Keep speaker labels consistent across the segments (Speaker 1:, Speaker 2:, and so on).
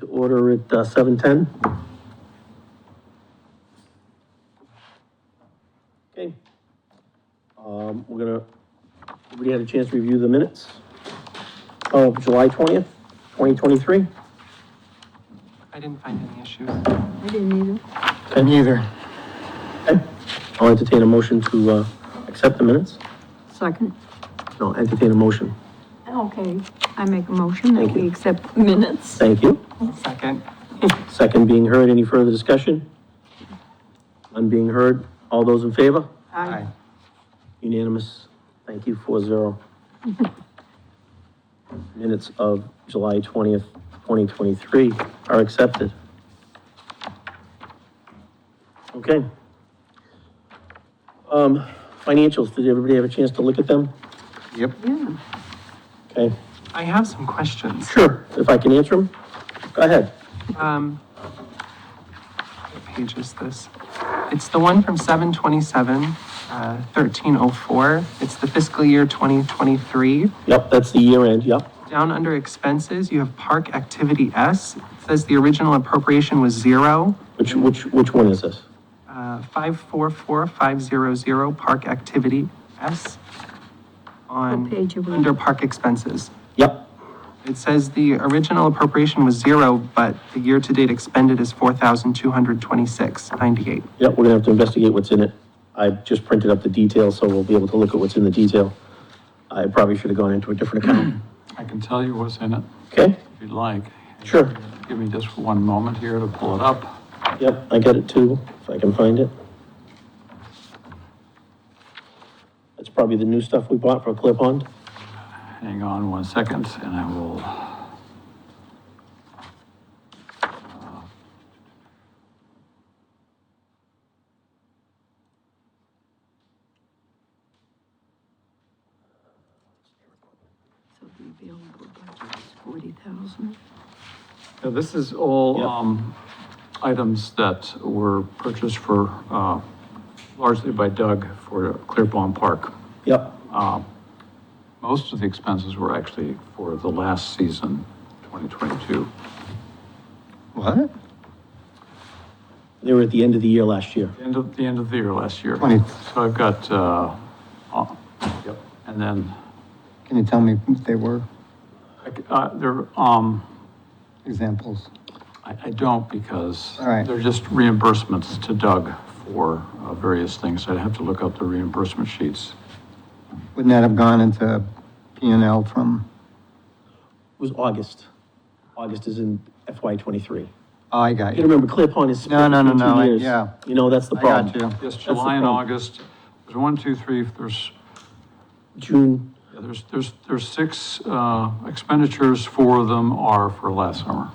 Speaker 1: To order at 7:10. Okay. Everybody had a chance to review the minutes of July 20th, 2023?
Speaker 2: I didn't find any issues.
Speaker 3: I didn't either.
Speaker 1: Okay. Neither. Okay. I'll entertain a motion to accept the minutes.
Speaker 3: Second.
Speaker 1: No, entertain a motion.
Speaker 3: Okay, I make a motion that
Speaker 1: Thank you.
Speaker 3: we accept minutes.
Speaker 1: Thank you.
Speaker 2: Second.
Speaker 1: Second being heard. Any further discussion? None being heard. All those in favor?
Speaker 3: Aye.
Speaker 1: Unanimous. Thank you, 4-0. Minutes of July 20th, 2023 are accepted. Okay. Financials, did everybody have a chance to look at them?
Speaker 2: Yep.
Speaker 3: Yeah.
Speaker 1: Okay,
Speaker 2: I have some questions.
Speaker 1: sure, if I can answer them, go ahead.
Speaker 2: What page is this? It's the one from 7/27, 1304. It's the fiscal year 2023.
Speaker 1: Yep, that's the year end, yep.
Speaker 2: Down under expenses, you have park activity S. It says the original appropriation was 0.
Speaker 1: Which one is this?
Speaker 2: 544500, park activity S. On,
Speaker 3: What page are we on?
Speaker 2: under park expenses.
Speaker 1: Yep,
Speaker 2: It says the original appropriation was 0, but the year-to-date expended is 4,226.98.
Speaker 1: yep, we're gonna have to investigate what's in it. I just printed up the details, so we'll be able to look at what's in the detail. I probably should have gone into a different account.
Speaker 4: I can tell you what's in it,
Speaker 1: Okay,
Speaker 4: if you'd like.
Speaker 1: sure.
Speaker 4: Give me just one moment here to pull it up.
Speaker 1: Yep, I got it too, if I can find it. That's probably the new stuff we bought for Clear Pond.
Speaker 4: Hang on one second, and I will...
Speaker 3: So the available budget is 40,000.
Speaker 4: Now, this is all,
Speaker 1: Yep.
Speaker 4: items that were purchased for, largely by Doug for Clear Pond Park.
Speaker 1: Yep,
Speaker 4: Most of the expenses were actually for the last season, 2022.
Speaker 5: What?
Speaker 1: they were at the end of the year last year.
Speaker 4: The end of the year last year.
Speaker 5: 20.
Speaker 4: So I've got, yep, and then,
Speaker 5: Can you tell me what they were?
Speaker 4: there,
Speaker 5: Examples?
Speaker 4: I don't because
Speaker 5: All right.
Speaker 4: they're just reimbursements to Doug for various things. I'd have to look up the reimbursement sheets.
Speaker 5: Wouldn't that have gone into P&L from,
Speaker 1: It was August. August is in FY '23.
Speaker 5: oh, I got
Speaker 1: You
Speaker 5: you.
Speaker 1: remember Clear Pond is split
Speaker 5: No,
Speaker 1: between 2 years.
Speaker 5: yeah.
Speaker 1: You know, that's the
Speaker 5: I
Speaker 1: problem.
Speaker 5: got you.
Speaker 4: Yes,
Speaker 1: the
Speaker 4: July and
Speaker 1: problem.
Speaker 4: August. There's 1, 2, 3,
Speaker 1: June,
Speaker 4: there's 6 expenditures. 4 of them are for last summer.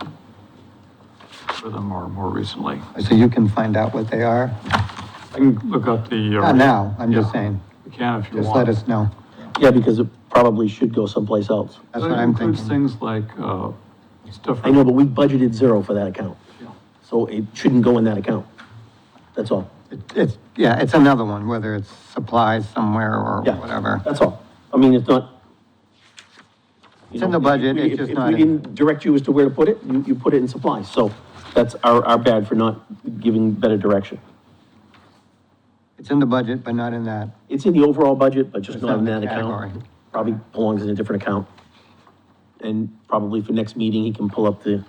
Speaker 4: 4 of them are more recently.
Speaker 5: So you can find out what they are?
Speaker 4: I can look up the.
Speaker 5: Not now, I'm just
Speaker 4: Yeah,
Speaker 5: saying.
Speaker 4: We can if you
Speaker 5: Just
Speaker 4: want.
Speaker 5: let us know.
Speaker 1: yeah, because it probably should go someplace else.
Speaker 5: That's
Speaker 4: That
Speaker 5: what I'm
Speaker 4: includes
Speaker 5: thinking.
Speaker 4: things like, stuff.
Speaker 1: I know, but we budgeted 0 for that account,
Speaker 4: Yeah.
Speaker 1: so it shouldn't go in that account. That's all.
Speaker 5: Yeah, it's another one, whether it's supplies somewhere or
Speaker 1: Yeah.
Speaker 5: whatever.
Speaker 1: That's all. I mean, it's not.
Speaker 5: It's in the budget, it's just not
Speaker 1: If we
Speaker 5: in-
Speaker 1: didn't direct you as to where to put it, you put it in supplies, so that's our bad for not giving better direction.
Speaker 5: It's in the budget, but not in that.
Speaker 1: It's in the overall budget, but just
Speaker 5: It's
Speaker 1: not in
Speaker 5: not
Speaker 1: that
Speaker 5: in the
Speaker 1: account.
Speaker 5: category.
Speaker 1: Probably belongs in a different account. And probably for next meeting, he can pull up the,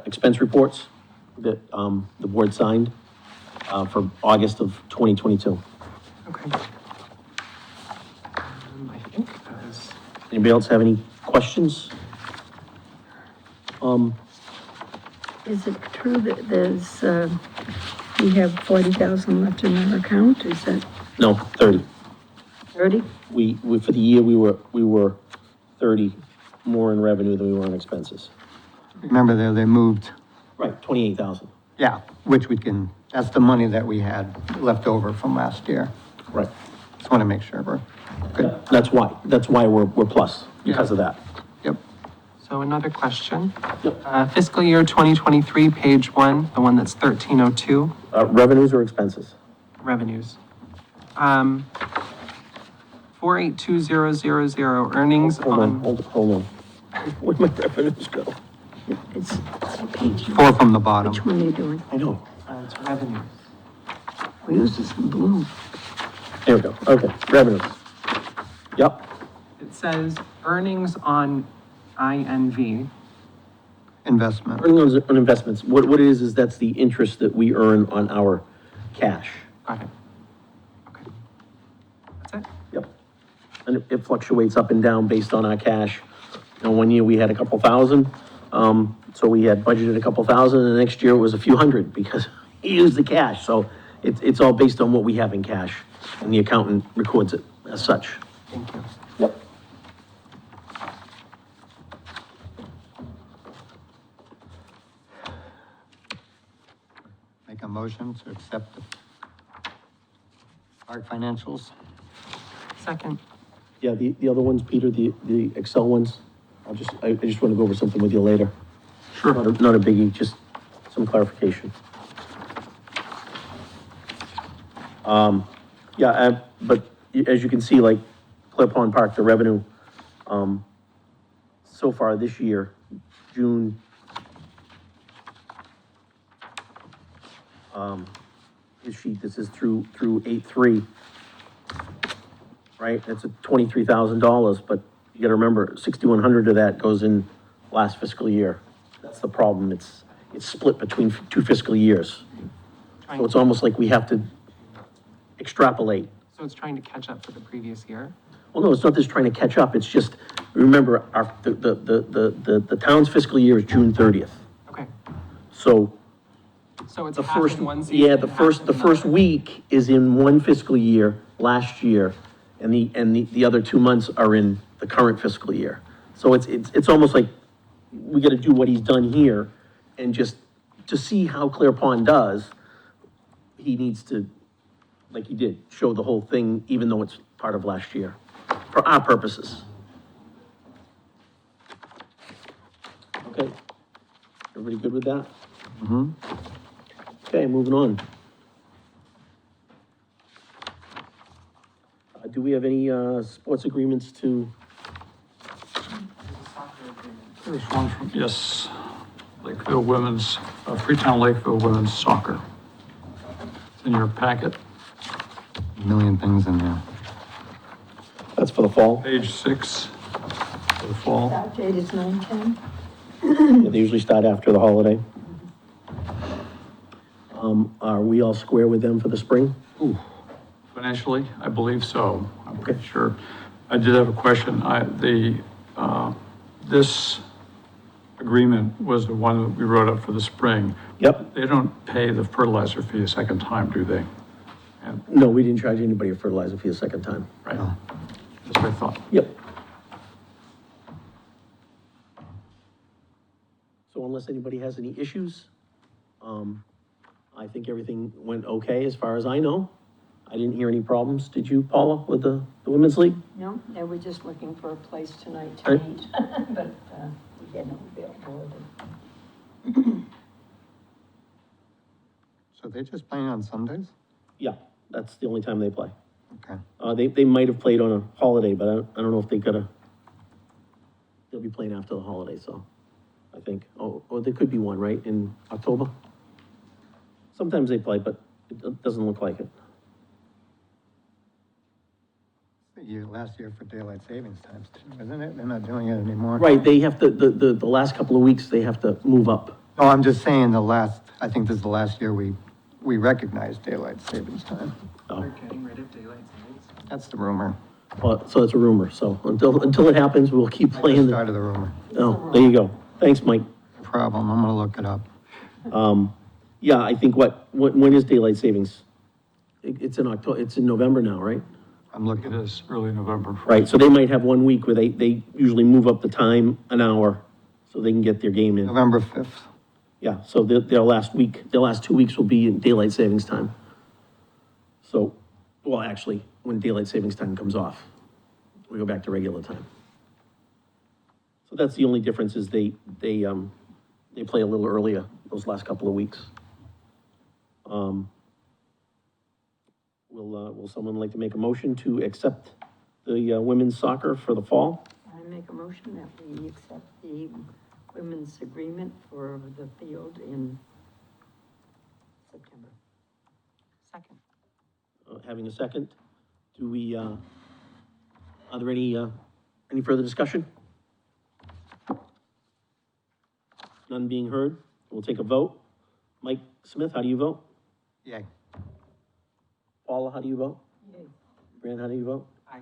Speaker 1: expense reports that, the board signed, for August of 2022.
Speaker 2: Okay. I think that is,
Speaker 1: Anybody else have any questions?
Speaker 3: Is it true that there's, we have 40,000 left in our account? Is that
Speaker 1: No, 30.
Speaker 3: 30?
Speaker 1: We, for the year, we were 30 more in revenue than we were in expenses.
Speaker 5: Remember, they moved,
Speaker 1: Right, 28,000.
Speaker 5: yeah, which we can, that's the money that we had left over from last year.
Speaker 1: Right.
Speaker 5: Just want to make sure we're good.
Speaker 1: That's why we're plus, because of that.
Speaker 5: Yep.
Speaker 2: so another question.
Speaker 1: Yep.
Speaker 2: Fiscal year 2023, page 1, the one that's 1302,
Speaker 1: Revenues or expenses?
Speaker 2: revenues. 482000, earnings
Speaker 1: Hold on,
Speaker 2: on,
Speaker 1: hold on. Where'd my revenues go?
Speaker 3: It's Page,
Speaker 5: 4 from the bottom.
Speaker 3: which one are you doing?
Speaker 1: I know.
Speaker 2: It's revenue.
Speaker 3: We use this in blue.
Speaker 1: There we go. Okay, revenues. Yep,
Speaker 2: It says earnings on INV.
Speaker 5: Investment.
Speaker 1: earning on investments. What it is that's the interest that we earn on our cash.
Speaker 2: Got it. Okay. That's it?
Speaker 1: Yep. And it fluctuates up and down based on our cash. You know, one year we had a couple thousand, so we had budgeted a couple thousand, and the next year it was a few hundred because he used the cash. So it's all based on what we have in cash, and the accountant records it as such.
Speaker 2: Thank you.
Speaker 1: Yep.
Speaker 5: Make a motion to accept the park financials.
Speaker 2: Second.
Speaker 1: Yeah, the other ones, Peter, the Excel ones, I just want to go over something with you later.
Speaker 4: Sure.
Speaker 1: Not a biggie, just some clarification. Yeah, but as you can see, like Clear Pond Park, the revenue, so far this year, June, his sheet, this is through 8/3, right? That's $23,000, but you gotta remember, 6,100 of that goes in last fiscal year. That's the problem, it's split between 2 fiscal years. So it's almost like we have to extrapolate.
Speaker 2: So it's trying to catch up for the previous year?
Speaker 1: Well, no, it's not just trying to catch up, it's just, remember, the town's fiscal year is June 30th.
Speaker 2: Okay.
Speaker 1: So
Speaker 2: So it's
Speaker 1: the
Speaker 2: half
Speaker 1: first,
Speaker 2: in one season?
Speaker 1: yeah,
Speaker 2: and half in
Speaker 1: the first
Speaker 2: another.
Speaker 1: week is in one fiscal year, last year, and the other 2 months are in the current fiscal year. So it's almost like, we gotta do what he's done here, and just, to see how Clear Pond does, he needs to, like he did, show the whole thing, even though it's part of last year, for our purposes. Okay, everybody good with that?
Speaker 5: Mm-hmm.
Speaker 1: Okay, moving on. Do we have any, sports agreements to,
Speaker 4: There's one from, yes, Lakeville Women's, Freetown Lakeville Women's Soccer. It's in your packet,
Speaker 5: A million things in there.
Speaker 1: that's for the fall?
Speaker 4: page 6, for the fall.
Speaker 3: Start date is 9/10.
Speaker 1: Yeah, they usually start after the holiday. Are we all square with them for the spring?
Speaker 4: Ooh, financially, I believe so. I'm pretty sure. I did have a question. This agreement was the one that we wrote up for the spring.
Speaker 1: Yep.
Speaker 4: They don't pay the fertilizer fee a second time, do they? And,
Speaker 1: No, we didn't charge anybody a fertilizer fee a second time.
Speaker 4: right,
Speaker 5: Oh.
Speaker 4: that's what I thought.
Speaker 1: Yep. So unless anybody has any issues, I think everything went okay as far as I know. I didn't hear any problems. Did you, Paula, with the Women's League?
Speaker 3: No, they were just looking for a place tonight to
Speaker 1: Right.
Speaker 3: meet, but, we had no availability.
Speaker 5: So they just playing on Sundays?
Speaker 1: Yeah, that's the only time they play.
Speaker 5: Okay.
Speaker 1: They might have played on a holiday, but I don't know if they'll be playing after the holiday, so, I think. Oh, or there could be one, right, in October? Sometimes they play, but it doesn't look like it.
Speaker 5: Last year for daylight savings times too, isn't it? They're not doing it anymore.
Speaker 1: Right, they have to, the last couple of weeks, they have to move up.
Speaker 5: No, I'm just saying I think this is the last year we recognized daylight savings time.
Speaker 1: Oh.
Speaker 2: We're getting rid of daylight savings?
Speaker 5: That's the rumor.
Speaker 1: Well, so it's a rumor, so until it happens, we'll keep
Speaker 5: I just
Speaker 1: playing.
Speaker 5: started the rumor.
Speaker 1: Oh, there you go. Thanks, Mike.
Speaker 5: No problem, I'm gonna look it up.
Speaker 1: Yeah, I think when is daylight savings? It's in October, it's in November now, right?
Speaker 5: I'm
Speaker 4: It
Speaker 5: looking.
Speaker 4: is early November.
Speaker 1: Right, so they might have 1 week where they usually move up the time an hour so they can get their game in.
Speaker 5: November 5th.
Speaker 1: Yeah, so their last 2 weeks will be in daylight savings time. So, well, actually, when daylight savings time comes off, we go back to regular time. So that's the only difference is they play a little earlier those last couple of weeks. Will someone like to make a motion to accept the women's soccer for the fall?
Speaker 3: I make a motion that we accept the Women's agreement for the field in September.
Speaker 2: Second.
Speaker 1: Having a second, do we, are there any further discussion? None being heard, we'll take a vote. Mike Smith, how do you vote?
Speaker 5: Yay.
Speaker 1: Paula, how do you vote?
Speaker 3: Yay.
Speaker 1: Brand, how do you vote?
Speaker 2: Aye.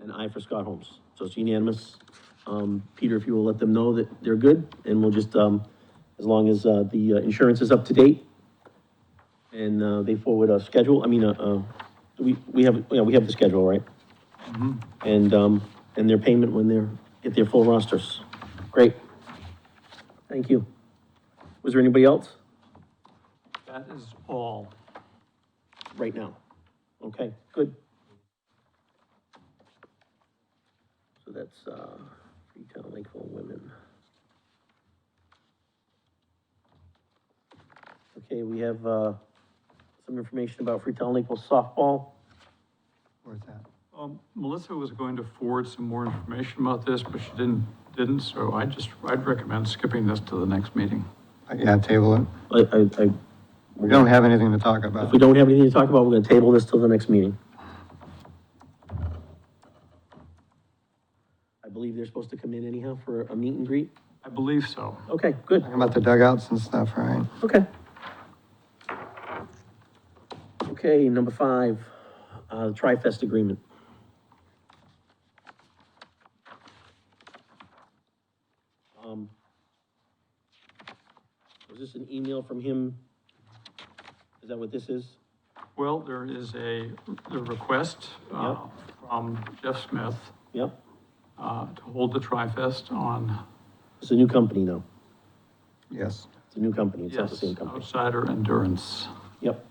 Speaker 1: And I for Scott Holmes, so it's unanimous. Peter, if you will let them know that they're good, and we'll just, as long as, the insurance is up to date, and, they forward a schedule, I mean, we have the schedule, right? And their payment when they're, get their full rosters. Great. Thank you. Was there anybody else
Speaker 4: That is all.
Speaker 1: right now? Okay, good. So that's, Freetown Lakeville Women. Okay, we have, some information about Freetown Lakeville softball.
Speaker 5: Where's that?
Speaker 4: Melissa was going to forward some more information about this, but she didn't, so I'd recommend skipping this to the next meeting.
Speaker 5: Yeah, table it. We don't have anything to talk
Speaker 1: If
Speaker 5: about.
Speaker 1: we don't have anything to talk about, we're gonna table this till the next meeting. I believe they're supposed to come in anyhow for a meet and greet.
Speaker 4: I believe so.
Speaker 1: Okay, good.
Speaker 5: Talking about the dugouts and stuff, right?
Speaker 1: Okay. Okay, number 5, Tri-Fest agreement. Was this an email from him? Is that what this is?
Speaker 4: Well, there is the request,
Speaker 1: Yep.
Speaker 4: from Jeff Smith,
Speaker 1: Yep,
Speaker 4: to hold the Tri-Fest on,
Speaker 1: it's a new company now.
Speaker 5: Yes.
Speaker 1: It's a new company, it's not the
Speaker 4: yes,
Speaker 1: same company.
Speaker 4: Outsider Endurance.
Speaker 1: Yep,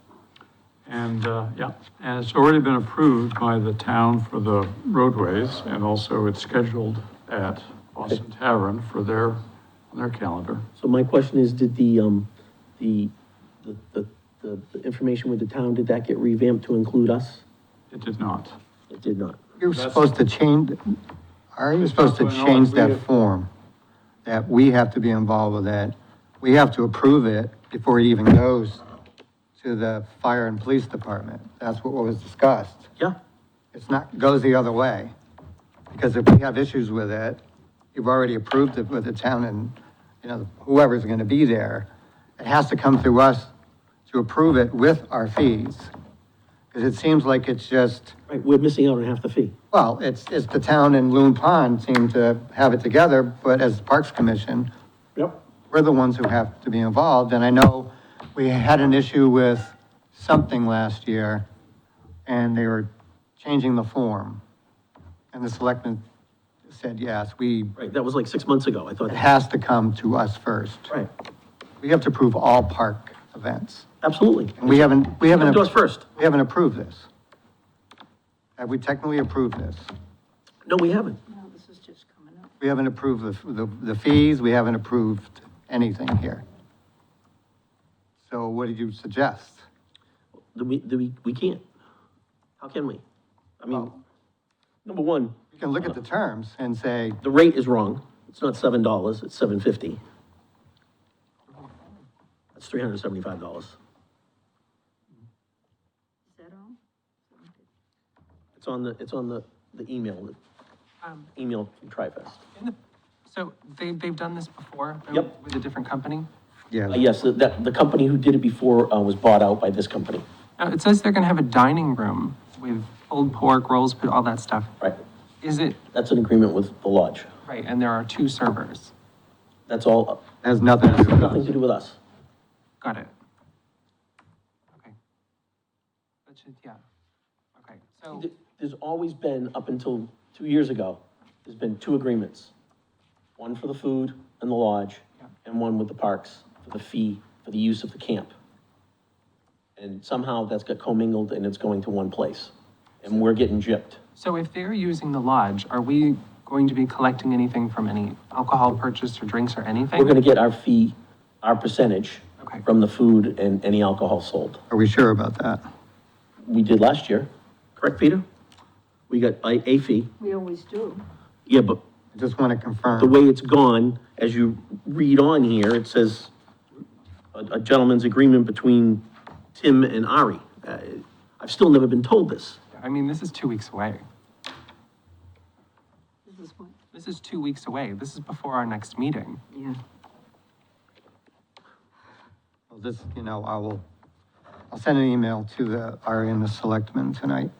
Speaker 4: And, yeah, and it's already been approved by the town for the roadways, and also it's scheduled at Boston Tavern for their calendar.
Speaker 1: so my question is, did the information with the town, did that get revamped to include us?
Speaker 4: It did not.
Speaker 1: It did not.
Speaker 5: You're
Speaker 4: That's-
Speaker 5: supposed to change, are you
Speaker 4: It's
Speaker 5: supposed to
Speaker 4: not going on.
Speaker 5: change
Speaker 4: We
Speaker 5: that
Speaker 4: have-
Speaker 5: form? That we have to be involved with that? We have to approve it before it even goes to the fire and police department. That's what was discussed.
Speaker 1: Yeah,
Speaker 5: It's not, goes the other way. Because if we have issues with it, you've already approved it with the town and, you know, whoever's gonna be there. It has to come through us to approve it with our fees. Because it seems like it's just,
Speaker 1: right, we're missing out on half the fee.
Speaker 5: well, it's the town and Loon Pond seem to have it together, but as Parks Commission,
Speaker 1: Yep.
Speaker 5: we're the ones who have to be involved. And I know we had an issue with something last year, and they were changing the form. And the selectmen said, yes,
Speaker 1: Right, that was like 6 months ago, I thought.
Speaker 5: it has to come to us first.
Speaker 1: Right,
Speaker 5: We have to approve all park events.
Speaker 1: absolutely.
Speaker 5: And we haven't
Speaker 1: Come to us first.
Speaker 5: We haven't approved this. Have we technically approved this?
Speaker 1: No, we haven't.
Speaker 3: No, this is just coming up.
Speaker 5: We haven't approved the fees, we haven't approved anything here. So what did you suggest?
Speaker 1: We can't. How can we? I mean,
Speaker 5: Well-
Speaker 1: number one,
Speaker 5: You can look at the terms and say,
Speaker 1: the rate is wrong. It's not $7, it's $7.50. That's $375.
Speaker 3: Is that all?
Speaker 1: It's on the email, email from Tri-Fest.
Speaker 2: So they've done this before?
Speaker 1: Yep.
Speaker 2: With a different company?
Speaker 5: yeah,
Speaker 1: Yes, the company who did it before, was bought out by this company.
Speaker 2: Now, it says they're gonna have a dining room with pulled pork, rolls, all that stuff.
Speaker 1: Right,
Speaker 2: Is it,
Speaker 1: that's an agreement with the lodge.
Speaker 2: right, and there are 2 servers?
Speaker 1: That's all,
Speaker 5: has nothing to do with
Speaker 1: nothing
Speaker 5: us.
Speaker 1: to do with us.
Speaker 2: Got it. Okay. That should, yeah. Okay, so,
Speaker 1: There's always been, up until 2 years ago, there's been 2 agreements. One for the food and the lodge,
Speaker 2: Yeah.
Speaker 1: and one with the parks for the fee for the use of the camp. And somehow that's got commingled and it's going to one place, and we're getting gypped.
Speaker 2: so if they're using the lodge, are we going to be collecting anything from any alcohol purchase or drinks or anything?
Speaker 1: We're gonna get our fee, our percentage
Speaker 2: Okay.
Speaker 1: from the food and any alcohol sold.
Speaker 5: Are we sure about that?
Speaker 1: We did last year, correct, Peter? We got a fee,
Speaker 3: We always do.
Speaker 1: yeah, but
Speaker 5: I just want to confirm.
Speaker 1: The way it's gone, as you read on here, it says a gentleman's agreement between Tim and Ari. I've still never been told this.
Speaker 2: I mean, this is 2 weeks away.
Speaker 3: This is what,
Speaker 2: This is 2 weeks away. This is before our next meeting.
Speaker 3: yeah.
Speaker 5: Well, this, I'll send an email to the Ari and the selectmen tonight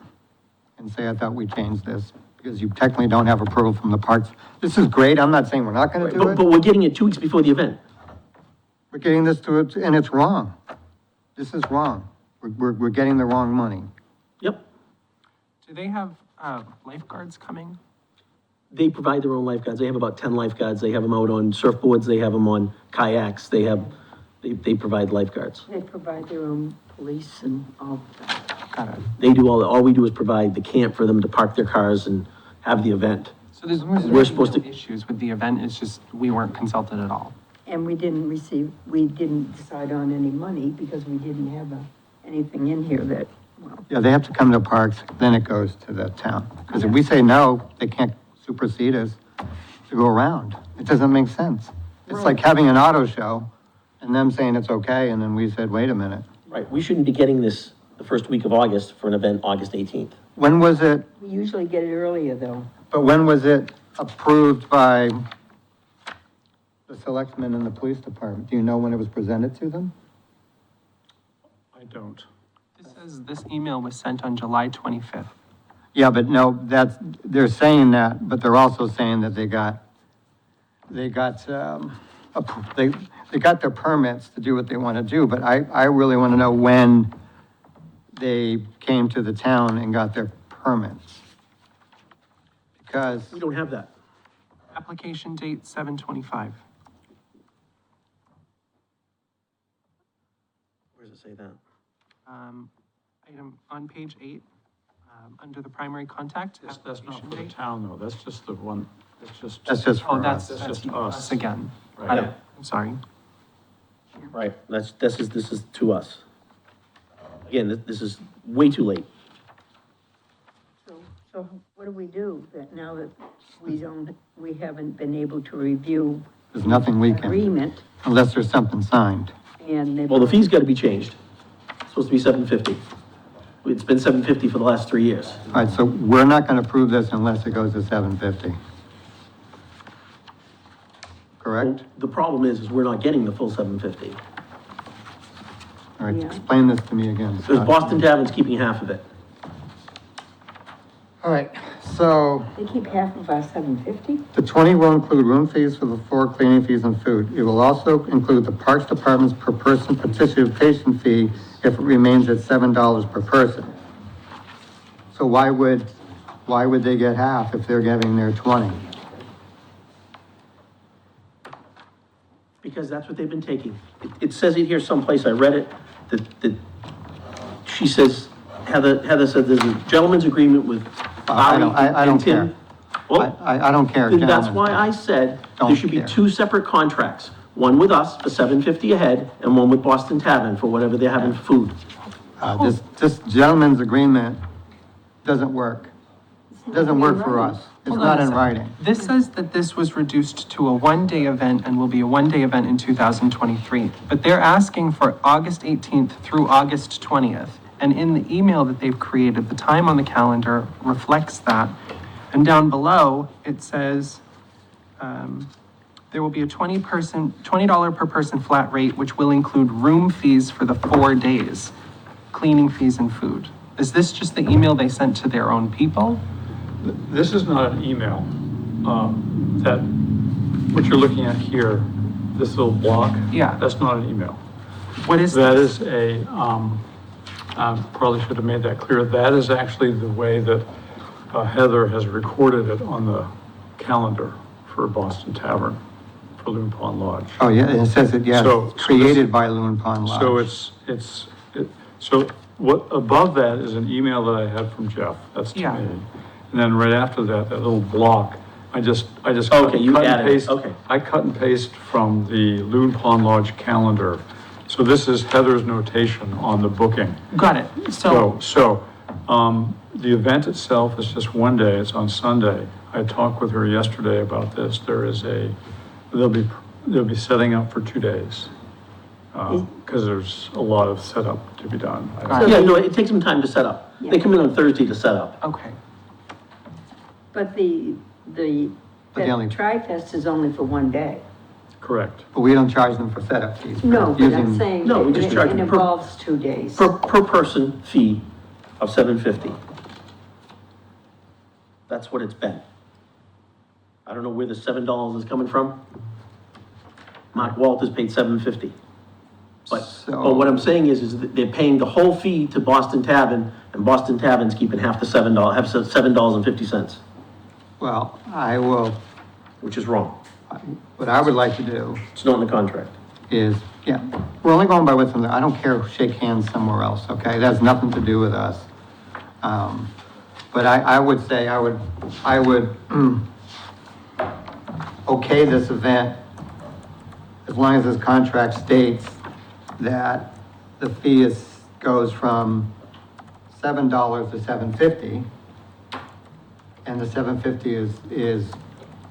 Speaker 5: and say, I thought we changed this because you technically don't have approval from the parks. This is great. I'm not saying we're not going to do
Speaker 1: But
Speaker 5: it.
Speaker 1: we're getting it 2 weeks before the event.
Speaker 5: We're getting this to it, and it's wrong. This is wrong. We're getting the wrong money.
Speaker 1: Yep.
Speaker 2: Do they have lifeguards coming?
Speaker 1: They provide their own lifeguards. They have about 10 lifeguards. They have them out on surfboards. They have them on kayaks. They provide lifeguards.
Speaker 3: They provide their own police and all of that.
Speaker 2: Got it.
Speaker 1: They do all we do is provide the camp for them to park their cars and have the event.
Speaker 2: So there's
Speaker 1: We're supposed
Speaker 2: no
Speaker 1: to-
Speaker 2: issues with the event, it's just we weren't consulted at all.
Speaker 3: And we didn't decide on any money because we didn't have anything in here that, well,
Speaker 5: Yeah, they have to come to parks, then it goes to the town. Because if we say no, they can't supersede us to go around. It doesn't make sense. It's like having an auto show and them saying it's okay, and then we said, wait a minute.
Speaker 1: Right, we shouldn't be getting this the first week of August for an event August 18th.
Speaker 5: When was it,
Speaker 3: we usually get it earlier though.
Speaker 5: but when was it approved by the selectmen and the police department? Do you know when it was presented to them?
Speaker 4: I don't.
Speaker 2: This says this email was sent on July 25th.
Speaker 5: Yeah, but no, they're saying that, but they're also saying that they got their permits to do what they want to do, but I really want to know when they came to the town and got their permits. Because,
Speaker 1: We don't have that.
Speaker 2: Application date 7/25.
Speaker 1: Where does it say that?
Speaker 2: Item on page 8, under the primary contact.
Speaker 4: That's not
Speaker 2: application
Speaker 4: for the
Speaker 2: date.
Speaker 4: town, though. That's just the one,
Speaker 5: that's just
Speaker 2: Oh,
Speaker 5: for
Speaker 2: that's
Speaker 5: us.
Speaker 4: just
Speaker 2: us
Speaker 4: us.
Speaker 2: again.
Speaker 4: Right.
Speaker 2: Got it. I'm sorry.
Speaker 1: Right, this is to us. Again, this is way too late.
Speaker 3: So what do we do that now that we haven't been able to review
Speaker 5: There's nothing we can,
Speaker 3: agreement
Speaker 5: unless there's something signed.
Speaker 3: and they.
Speaker 1: Well, the fee's gotta be changed. It's supposed to be $750. It's been $750 for the last 3 years.
Speaker 5: All right, so we're not going to approve this unless it goes to 750. Correct?
Speaker 1: The problem is we're not getting the full $750.
Speaker 5: All right,
Speaker 3: Yeah.
Speaker 5: explain this to me again.
Speaker 1: Because Boston Tavern's keeping half of it.
Speaker 5: All right, so
Speaker 3: They keep half of our $750?
Speaker 5: the 20 will include room fees for the floor, cleaning fees, and food. It will also include the Parks Department's per person participation fee if it remains at $7 per person. So why would they get half if they're getting their 20?
Speaker 1: Because that's what they've been taking. It says it here someplace, I read it, that she says, Heather said there's a gentleman's agreement with
Speaker 5: I
Speaker 1: Ari
Speaker 5: don't
Speaker 1: and Tim.
Speaker 5: care.
Speaker 1: Well,
Speaker 5: I don't care,
Speaker 1: then that's
Speaker 5: gentlemen.
Speaker 1: why I said there
Speaker 5: Don't
Speaker 1: should be
Speaker 5: care.
Speaker 1: 2 separate contracts. One with us for $750 a head, and one with Boston Tavern for whatever they're having for food.
Speaker 5: This gentleman's agreement doesn't work. Doesn't work for us. It's
Speaker 2: Hold on
Speaker 5: not
Speaker 2: a
Speaker 5: in
Speaker 2: sec.
Speaker 5: writing.
Speaker 2: This says that this was reduced to a one-day event and will be a one-day event in 2023. But they're asking for August 18th through August 20th. And in the email that they've created, the time on the calendar reflects that. And down below, it says, there will be a $20 per person flat rate, which will include room fees for the 4 days, cleaning fees and food. Is this just the email they sent to their own people?
Speaker 4: This is not an email. That, what you're looking at here, this little block.
Speaker 2: Yeah.
Speaker 4: That's not an email.
Speaker 2: What is
Speaker 4: That
Speaker 2: this?
Speaker 4: is probably should have made that clear. That is actually the way that Heather has recorded it on the calendar for Boston Tavern, for Loon Pond Lodge.
Speaker 5: Oh, yeah, it says it, yes,
Speaker 4: So-
Speaker 5: created by Loon Pond Lodge.
Speaker 4: So so what, above that is an email that I had from Jeff, that's to
Speaker 2: Yeah.
Speaker 4: me. And then right after that, that little block, I just.
Speaker 1: Okay, you
Speaker 4: cut and
Speaker 1: added it,
Speaker 4: paste-
Speaker 1: okay.
Speaker 4: I cut and paste from the Loon Pond Lodge calendar. So this is Heather's notation on the booking.
Speaker 2: Got it. So,
Speaker 4: The event itself is just one day, it's on Sunday. I talked with her yesterday about this. They'll be setting up for 2 days. Because there's a lot of setup to be done.
Speaker 1: Yeah, no, it takes them time to set up. They come in on Thursday to set up.
Speaker 2: Okay.
Speaker 3: But the
Speaker 5: But the only-
Speaker 3: Tri-Fest is only for one day.
Speaker 4: Correct.
Speaker 5: But we don't charge them for setup fees. for
Speaker 3: No, but I'm
Speaker 5: using-
Speaker 3: saying
Speaker 1: No, we just
Speaker 3: it
Speaker 1: charge
Speaker 3: it
Speaker 1: per-
Speaker 3: involves 2 days.
Speaker 1: Per person fee of $750. That's what it's been. I don't know where the $7 is coming from. Mark Walters paid $750. But what I'm saying is that they're paying the whole fee to Boston Tavern, and Boston Tavern's keeping half the $7, have $7.50,
Speaker 5: Well, I will,
Speaker 1: which is wrong.
Speaker 5: what I would like to do
Speaker 1: It's not in the contract.
Speaker 5: is, yeah, we're only going by what's in there. I don't care, shake hands somewhere else, okay? That has nothing to do with us. But I would say, I would okay this event as long as this contract states that the fee goes from $7 to $750, and the $750 is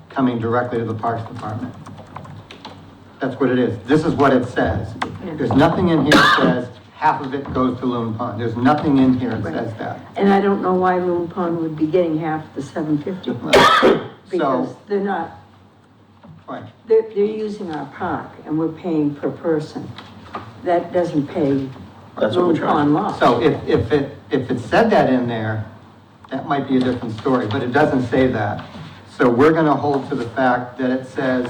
Speaker 5: coming directly to the Parks Department. That's what it is. This is what it says. There's nothing in here that says half of it goes to Loon Pond. There's nothing in here that says that.
Speaker 3: And I don't know why Loon Pond would be getting half the $750, because
Speaker 5: So,
Speaker 3: they're not,
Speaker 5: right.
Speaker 3: they're using our park and we're paying per person. That doesn't pay
Speaker 1: That's what we're
Speaker 3: Loon Pond law.
Speaker 5: So if it said that in there, that might be a different story, but it doesn't say that. So we're gonna hold to the fact that it says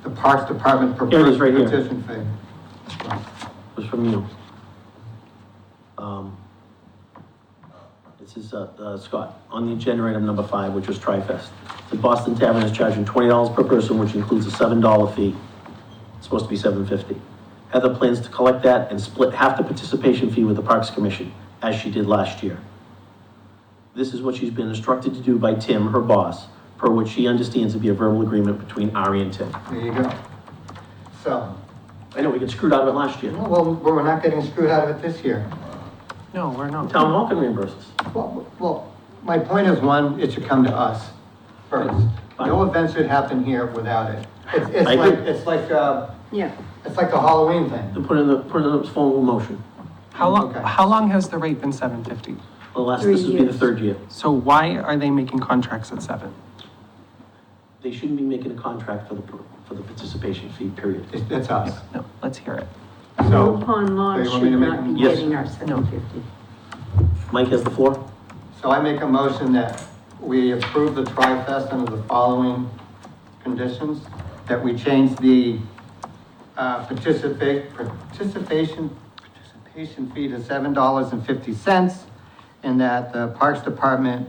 Speaker 5: the Parks Department
Speaker 1: Here it is,
Speaker 5: prefers
Speaker 1: right here.
Speaker 5: petition fee.
Speaker 1: It was from you. This is, Scott, on the agenda item number 5, which was Tri-Fest. The Boston Tavern is charging $20 per person, which includes a $7 fee. It's supposed to be $750. Heather plans to collect that and split half the participation fee with the Parks Commission, as she did last year. This is what she's been instructed to do by Tim, her boss, per which she understands to be a verbal agreement between Ari and Tim.
Speaker 5: There you go. So,
Speaker 1: I know, we got screwed out of it last year.
Speaker 5: well, we're not getting screwed out of it this year.
Speaker 2: No, we're not.
Speaker 1: Town hall can reimburse us.
Speaker 5: Well, my point is, one, it should come to us first. No event should happen here without it. It's
Speaker 1: I
Speaker 5: like,
Speaker 1: agree.
Speaker 3: Yeah,
Speaker 5: it's like the Halloween thing.
Speaker 1: To put in the formal motion.
Speaker 5: Okay.
Speaker 2: How long has the rate been $750?
Speaker 1: Well, this
Speaker 3: 3
Speaker 1: would be the
Speaker 3: years.
Speaker 1: 3rd year.
Speaker 2: So why are they making contracts at 7?
Speaker 1: They shouldn't be making a contract for the participation fee, period.
Speaker 5: It's us.
Speaker 2: No, let's hear it.
Speaker 5: So,
Speaker 3: Loon Pond law
Speaker 5: so you want
Speaker 3: should
Speaker 5: me to make-
Speaker 3: not be
Speaker 1: Yes.
Speaker 3: getting our $750.
Speaker 1: Mike has the floor?
Speaker 5: So I make a motion that we approve the Tri-Fest under the following conditions, that we change the, participation fee to $7.50, and that the Parks Department,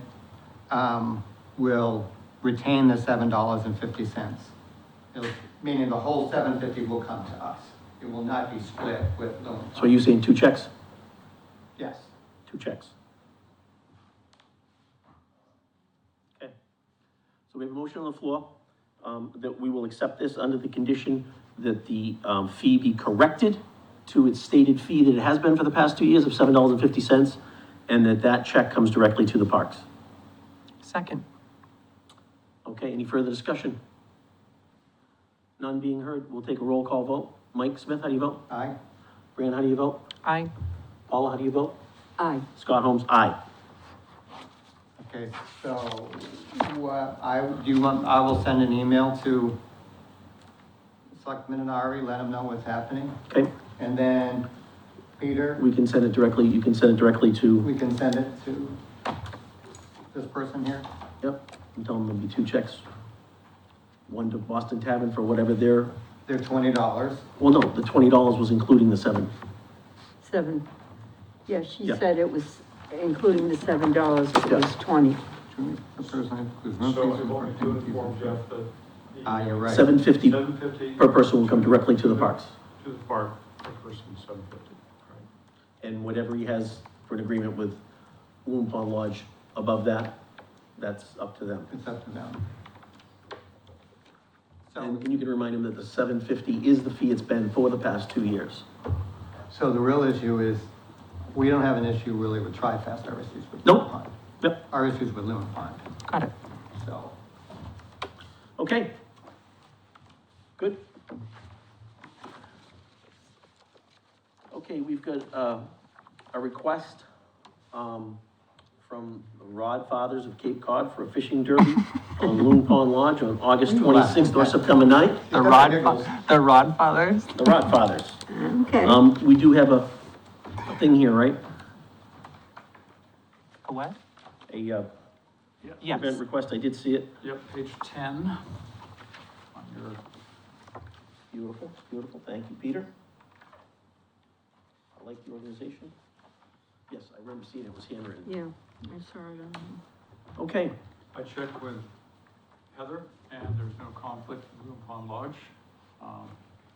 Speaker 5: will retain the $7.50. Meaning the whole $750 will come to us. It will not be split with Loon Pond.
Speaker 1: So are you saying 2 checks?
Speaker 5: Yes.
Speaker 1: 2 checks. Okay. So we have a motion on the floor, that we will accept this under the condition that the, fee be corrected to its stated fee that it has been for the past 2 years of $7.50, and that check comes directly to the parks.
Speaker 2: Second.
Speaker 1: Okay, any further discussion? None being heard, we'll take a roll call vote. Mike Smith, how do you vote?
Speaker 5: Aye?
Speaker 1: Brian, how do you vote?
Speaker 2: Aye.
Speaker 1: Paula, how do you vote?
Speaker 3: Aye.
Speaker 1: Scott Holmes, aye.
Speaker 5: Okay, so, what, I will send an email to Selectman and Ari, let them know what's happening.
Speaker 1: Okay,
Speaker 5: And then, Peter,
Speaker 1: we can send it directly, you can send it directly to,
Speaker 5: we can send it to this person here.
Speaker 1: yep, and tell them there'll be 2 checks. One to Boston Tavern for whatever their,
Speaker 5: They're $20.
Speaker 1: well, no, the $20 was including the 7.
Speaker 3: 7, yeah, she
Speaker 1: Yeah.
Speaker 3: said it was, including the $7, it
Speaker 1: Yeah.
Speaker 3: was 20.
Speaker 5: The person includes no
Speaker 4: So
Speaker 5: fees
Speaker 4: I'm
Speaker 5: or
Speaker 4: going to inform Jeff that.
Speaker 5: You're right.
Speaker 1: $750
Speaker 4: $750.
Speaker 1: per person will come directly to the parks.
Speaker 4: To the park, per person, $750, right?
Speaker 1: And whatever he has for an agreement with Loon Pond Lodge above that, that's up to them.
Speaker 5: It's up to them. So,
Speaker 1: And you can remind him that the $750 is the fee it's been for the past 2 years.
Speaker 5: so the real issue is, we don't have an issue really with Tri-Fest, our issues with
Speaker 1: Nope.
Speaker 5: Loon Pond.
Speaker 1: Yep.
Speaker 5: Our issues with Loon Pond,
Speaker 2: Got it.
Speaker 5: so.
Speaker 1: Okay. Good. Okay, we've got, a request, from the Rod Fathers of Cape Cod for a fishing derby on Loon Pond Lodge on August 26th or September 9th.
Speaker 2: The Rod Fathers?
Speaker 1: The Rod Fathers.
Speaker 3: Okay.
Speaker 1: We do have a thing here, right?
Speaker 2: A what?
Speaker 1: A,
Speaker 2: Yes.
Speaker 1: event request, I did see it.
Speaker 4: Yep, page 10. On your,
Speaker 1: Beautiful, beautiful, thank you, Peter. I like the organization. Yes, I remember seeing it, was handwritten.
Speaker 3: Yeah, I saw it on.
Speaker 1: Okay,
Speaker 4: I checked with Heather, and there's no conflict with Loon Pond Lodge.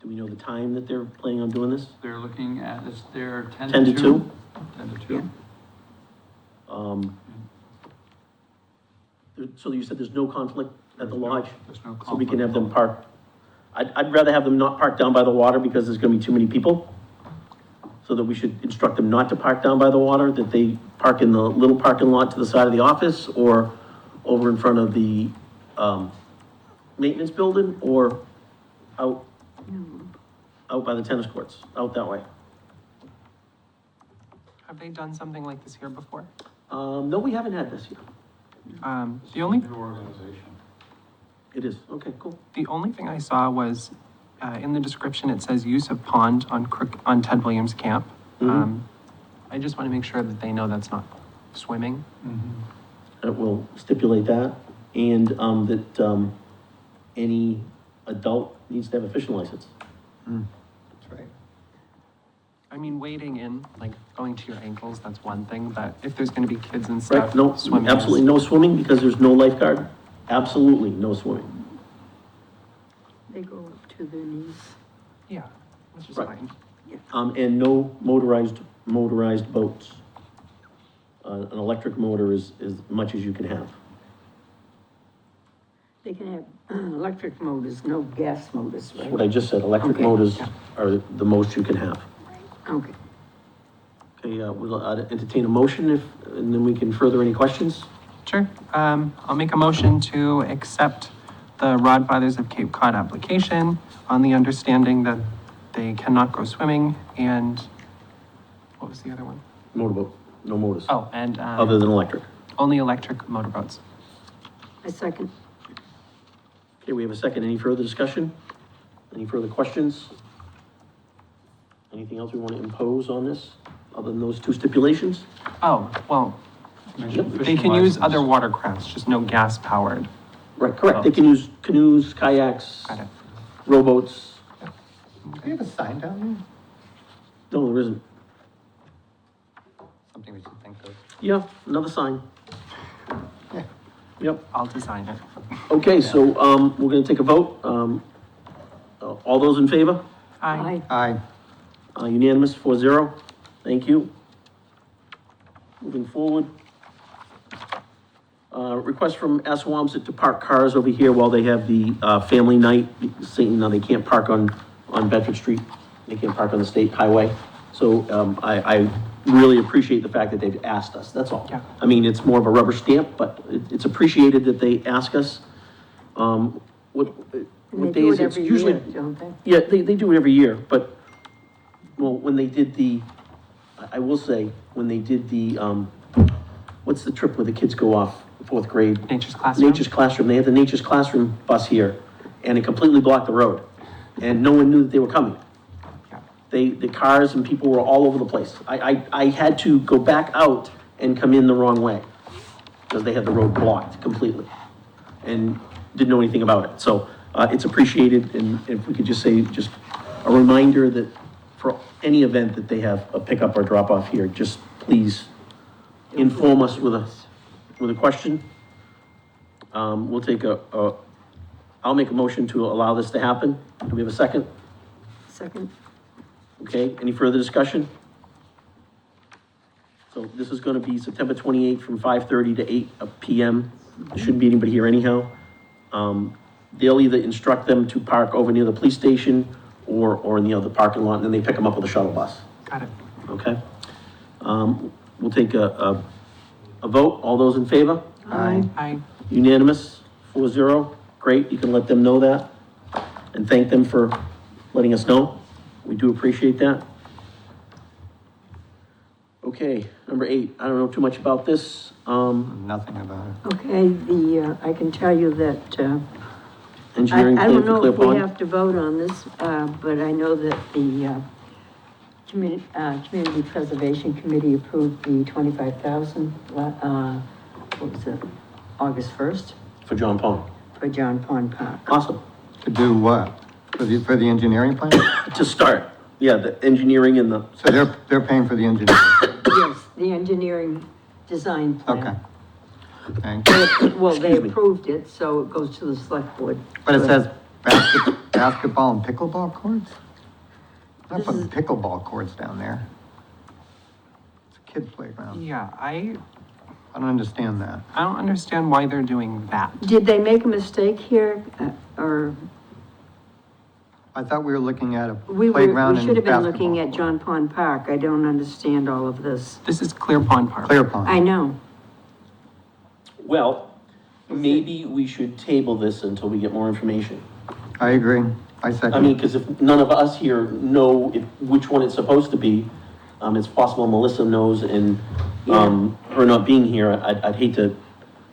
Speaker 1: do we know the time that they're planning on doing this?
Speaker 4: They're looking at, it's their 10
Speaker 1: 10 to 2?
Speaker 4: 10 to 2.
Speaker 1: So you said there's no conflict at the lodge?
Speaker 4: There's no conflict.
Speaker 1: So we can have them park? I'd rather have them not park down by the water because there's gonna be too many people. So that we should instruct them not to park down by the water, that they park in the little parking lot to the side of the office or over in front of the, maintenance building or out by the tennis courts, out that way.
Speaker 2: Have they done something like this here before?
Speaker 1: No, we haven't had this yet.
Speaker 2: The only,
Speaker 4: New organization.
Speaker 1: It is, okay, cool.
Speaker 2: the only thing I saw was, in the description, it says use of pond on Ted Williams Camp.
Speaker 1: Mhm.
Speaker 2: I just want to make sure that they know that's not swimming.
Speaker 1: It will stipulate that, and, that, any adult needs to have a fishing license.
Speaker 5: That's right.
Speaker 2: I mean, wading in, like going to your ankles, that's one thing, but if there's going to be kids and
Speaker 1: Right,
Speaker 2: stuff,
Speaker 1: no,
Speaker 2: swimming is-
Speaker 1: absolutely no swimming because there's no lifeguard. Absolutely no swimming.
Speaker 3: They go up to their knees.
Speaker 2: Yeah, which is
Speaker 1: Right.
Speaker 2: fine.
Speaker 1: And no motorized boats. An electric motor is as much as you can have.
Speaker 3: They can have electric motors, no gas motors,
Speaker 1: That's what
Speaker 3: right?
Speaker 1: I just said, electric
Speaker 3: Okay.
Speaker 1: motors are the most you can have.
Speaker 3: Okay.
Speaker 1: Okay, we'll entertain a motion and then we can further any questions.
Speaker 2: Sure. I'll make a motion to accept the Rod Fathers of Cape Cod application on the understanding that they cannot go swimming and what was the other one?
Speaker 1: Motorboat, no motors,
Speaker 2: Oh, and,
Speaker 1: other than electric.
Speaker 2: only electric motorboats.
Speaker 3: I second.
Speaker 1: Okay, we have a second. Any further discussion? Any further questions? Anything else we want to impose on this, other than those two stipulations?
Speaker 2: Oh, well, they can use other watercrafts, just no gas powered.
Speaker 1: Right, correct. They can use canoes, kayaks,
Speaker 2: Got it.
Speaker 1: rowboats.
Speaker 5: Do we have a sign down
Speaker 1: No, there isn't.
Speaker 5: there? Something we should think of.
Speaker 1: Yeah, another sign.
Speaker 5: Yeah.
Speaker 1: Yep.
Speaker 2: I'll design it.
Speaker 1: Okay, so, we're gonna take a vote. All those in favor?
Speaker 2: Aye.
Speaker 5: Aye.
Speaker 1: Unanimous, 4-0. Thank you. Moving forward. Request from Assawamsett to park cars over here while they have the, family night, saying, now they can't park on Bedford Street. They can't park on the state highway. So, I really appreciate the fact that they've asked us, that's all.
Speaker 2: Yeah.
Speaker 1: I mean, it's more of a rubber stamp, but it's appreciated that they ask us. What
Speaker 3: And
Speaker 1: what
Speaker 3: they do
Speaker 1: days,
Speaker 3: it
Speaker 1: it's
Speaker 3: every
Speaker 1: usually.
Speaker 3: year, don't they?
Speaker 1: Yeah, they do it every year, but, well, when they did I will say, when they did what's the trip where the kids go off, fourth grade?
Speaker 2: Nature's Classroom?
Speaker 1: Nature's Classroom, they had the Nature's Classroom bus here, and it completely blocked the road, and no one knew that they were coming.
Speaker 2: Yeah.
Speaker 1: The cars and people were all over the place. I had to go back out and come in the wrong way, because they had the road blocked completely, and didn't know anything about it. So, it's appreciated, and if we could just say, just a reminder that for any event that they have a pickup or drop off here, just please inform us with a question. We'll take I'll make a motion to allow this to happen. Do we have a second?
Speaker 3: Second.
Speaker 1: Okay, any further discussion? So this is gonna be September 28th from 5:30 to 8 PM. There shouldn't be anybody here anyhow. They'll either instruct them to park over near the police station or in the other parking lot, and then they pick them up with a shuttle bus,
Speaker 2: Got it.
Speaker 1: okay? We'll take a vote. All those in favor?
Speaker 3: Aye.
Speaker 2: Aye.
Speaker 1: Unanimous, 4-0. great, you can let them know that, and thank them for letting us know. We do appreciate that. Okay, number 8, I don't know too much about this.
Speaker 5: Nothing about it.
Speaker 3: Okay, I can tell you that,
Speaker 1: Engineering
Speaker 3: I
Speaker 1: plan
Speaker 3: don't
Speaker 1: for
Speaker 3: know
Speaker 1: Clear
Speaker 3: if we
Speaker 1: Pond.
Speaker 3: have to vote on this, but I know that the, Community Preservation Committee approved the 25,000, what was it, August 1st,
Speaker 1: For John Pond.
Speaker 3: for John Pond Park.
Speaker 1: Awesome.
Speaker 5: To do what? For the engineering plan?
Speaker 1: To start, yeah, the engineering and the,
Speaker 5: So they're paying for the engineering?
Speaker 3: Yes, the engineering design plan.
Speaker 5: Okay. Okay.
Speaker 3: Well, they
Speaker 1: Excuse me.
Speaker 3: approved it, so it goes to the select board.
Speaker 5: But it says basketball and pickleball courts? I'm not
Speaker 3: This
Speaker 5: putting
Speaker 3: is-
Speaker 5: pickleball courts down there. It's a kid playground.
Speaker 2: Yeah, I
Speaker 5: I don't understand that.
Speaker 2: don't understand why they're doing that.
Speaker 3: Did they make a mistake here, or
Speaker 5: I thought we were looking at a
Speaker 3: we
Speaker 5: playground
Speaker 3: should
Speaker 5: and
Speaker 3: have been
Speaker 5: basketball
Speaker 3: looking at
Speaker 5: court.
Speaker 3: John Pond Park? I don't understand all of this.
Speaker 2: This is Clear Pond Park.
Speaker 5: Clear Pond.
Speaker 3: I know.
Speaker 1: well, maybe we should table this until we get more information.
Speaker 5: I agree. I second.
Speaker 1: I mean, because if none of us here know which one it's supposed to be, it's possible Melissa knows, and, her not being here, I'd hate to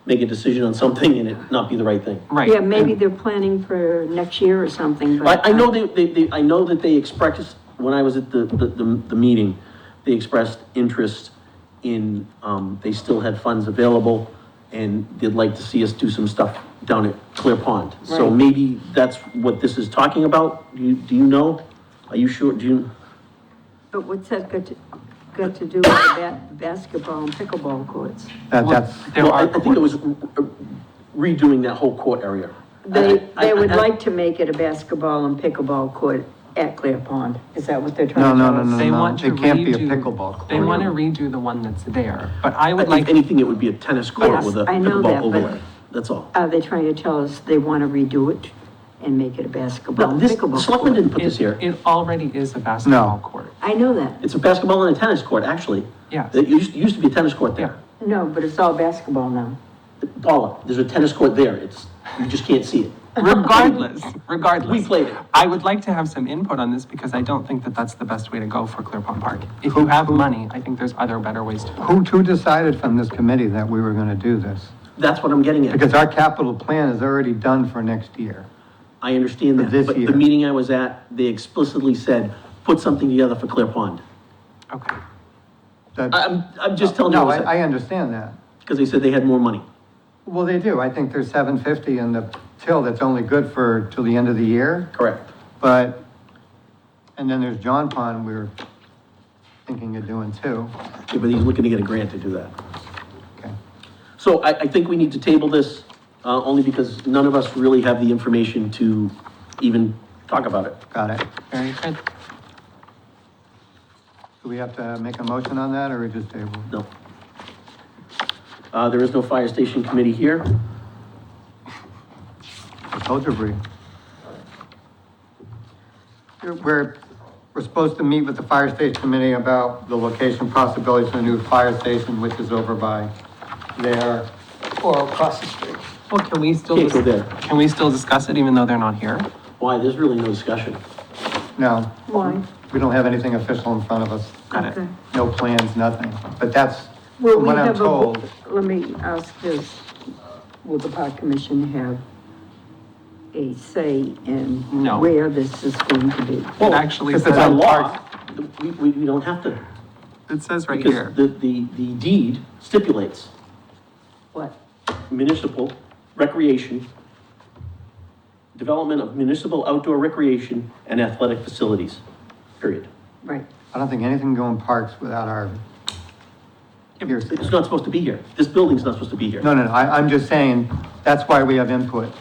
Speaker 1: make a decision on something and it not be the right thing.
Speaker 2: Right.
Speaker 3: Yeah, maybe they're planning for next year or something, but.
Speaker 1: I know I know that they expressed, when I was at the meeting, they expressed interest in, they still had funds available, and they'd like to see us do some stuff down at Clear Pond. So
Speaker 3: Right.
Speaker 1: maybe that's what this is talking about? Do you know? Are you sure?
Speaker 3: But what's that got to do with the basketball and pickleball courts?
Speaker 5: That's,
Speaker 2: There
Speaker 1: Well,
Speaker 2: are
Speaker 1: I think it was redoing that whole court area.
Speaker 3: They would like to make it a basketball and pickleball court at Clear Pond. Is that what they're trying to
Speaker 5: No,
Speaker 3: tell
Speaker 5: no,
Speaker 3: us?
Speaker 5: no,
Speaker 2: They
Speaker 5: no.
Speaker 2: want to
Speaker 5: It can't be a
Speaker 2: redo-
Speaker 5: pickleball court.
Speaker 2: They want to redo the one that's there, but I would
Speaker 1: If
Speaker 2: like,
Speaker 1: anything, it would be a tennis court
Speaker 3: Yes,
Speaker 1: with a
Speaker 3: I know
Speaker 1: pickleball
Speaker 3: that, but-
Speaker 1: overlay. That's all.
Speaker 3: Are they trying to tell us they want to redo it and make it a basketball
Speaker 1: No,
Speaker 3: and
Speaker 1: this,
Speaker 3: pickleball
Speaker 1: the selectmen
Speaker 3: court?
Speaker 1: didn't put this here.
Speaker 2: it already is a basketball court.
Speaker 3: I know that.
Speaker 1: It's a basketball and a tennis court, actually.
Speaker 2: Yes.
Speaker 1: It used to be a tennis court there.
Speaker 3: No, but it's all basketball now.
Speaker 1: Paula, there's a tennis court there. You just can't see it.
Speaker 2: Regardless.
Speaker 1: We played it.
Speaker 2: I would like to have some input on this because I don't think that that's the best way to go for Clear Pond Park. If you have money, I think there's other better ways to go.
Speaker 5: who decided from this committee that we were gonna do this?
Speaker 1: That's what I'm getting at.
Speaker 5: Because our capital plan is already done for next year.
Speaker 1: I understand
Speaker 5: For
Speaker 1: that,
Speaker 5: this
Speaker 1: but
Speaker 5: year.
Speaker 1: the meeting I was at, they explicitly said, put something together for Clear Pond.
Speaker 2: Okay.
Speaker 5: That-
Speaker 1: I'm just telling you,
Speaker 5: No, I understand that.
Speaker 1: because they said they had more money.
Speaker 5: Well, they do. I think there's 750 in the till that's only good for, till the end of the year.
Speaker 1: Correct.
Speaker 5: But, and then there's John Pond we were thinking of doing too.
Speaker 1: Yeah, but he's looking to get a grant to do that.
Speaker 5: Okay.
Speaker 1: So I think we need to table this, only because none of us really have the information to even talk about it.
Speaker 5: Got it.
Speaker 2: Very good.
Speaker 5: Do we have to make a motion on that or we just table?
Speaker 1: No. There is no fire station committee here.
Speaker 5: I told you, Bree. We're supposed to meet with the fire station committee about the location possibilities for the new fire station, which is over by there or across the street.
Speaker 2: Well, can we still,
Speaker 1: Can't go there.
Speaker 2: can we still discuss it even though they're not here?
Speaker 1: Why? There's really no discussion.
Speaker 5: No,
Speaker 3: Why?
Speaker 5: we don't have anything official in front of us.
Speaker 2: Got it.
Speaker 3: Okay.
Speaker 5: No plans, nothing. But that's,
Speaker 3: Will
Speaker 5: from
Speaker 3: we
Speaker 5: what I'm
Speaker 3: have a,
Speaker 5: told,
Speaker 3: let me ask this, will the park commission have a say in
Speaker 2: No.
Speaker 3: where this is going to be?
Speaker 2: It actually
Speaker 5: If
Speaker 2: says,
Speaker 5: it's
Speaker 1: By
Speaker 5: on
Speaker 1: law, we don't have to,
Speaker 2: it says right
Speaker 1: because
Speaker 2: here.
Speaker 1: the deed stipulates
Speaker 3: What?
Speaker 1: municipal recreation, development of municipal outdoor recreation and athletic facilities, period.
Speaker 3: Right.
Speaker 5: I don't think anything can go in parks without our, here.
Speaker 1: It's not supposed to be here. This building's not supposed to be here.
Speaker 5: No, I'm just saying, that's why we have input,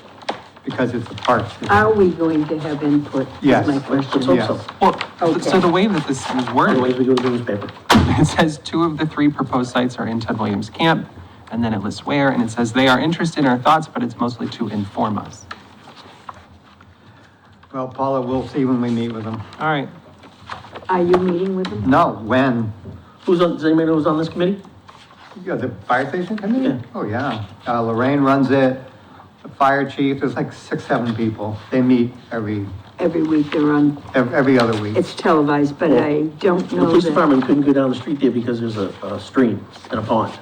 Speaker 5: because it's a park.
Speaker 3: Are we going to have input? Is
Speaker 5: Yes.
Speaker 3: my
Speaker 1: Let's
Speaker 3: question.
Speaker 1: hope
Speaker 5: Yes.
Speaker 1: so.
Speaker 2: Well,
Speaker 3: Okay.
Speaker 2: so the way that this is worded,
Speaker 1: Otherwise, we go to the newspaper.
Speaker 2: it says 2 of the 3 proposed sites are in Ted Williams Camp, and then it lists where, and it says they are interested in our thoughts, but it's mostly to inform us.
Speaker 5: Well, Paula, we'll see when we meet with them.
Speaker 2: All right.
Speaker 3: Are you meeting with them?
Speaker 5: No, when?
Speaker 1: Does anybody know who's on this committee?
Speaker 5: Yeah, the fire station committee?
Speaker 1: Yeah.
Speaker 5: Oh, yeah. Lorraine runs it. the fire chief, there's like 6, 7 people. They meet every
Speaker 3: week they're on,
Speaker 5: every other week.
Speaker 3: it's televised, but I don't
Speaker 1: The
Speaker 3: know
Speaker 1: police
Speaker 3: that.
Speaker 1: department couldn't go down the street there because there's a stream and a pond.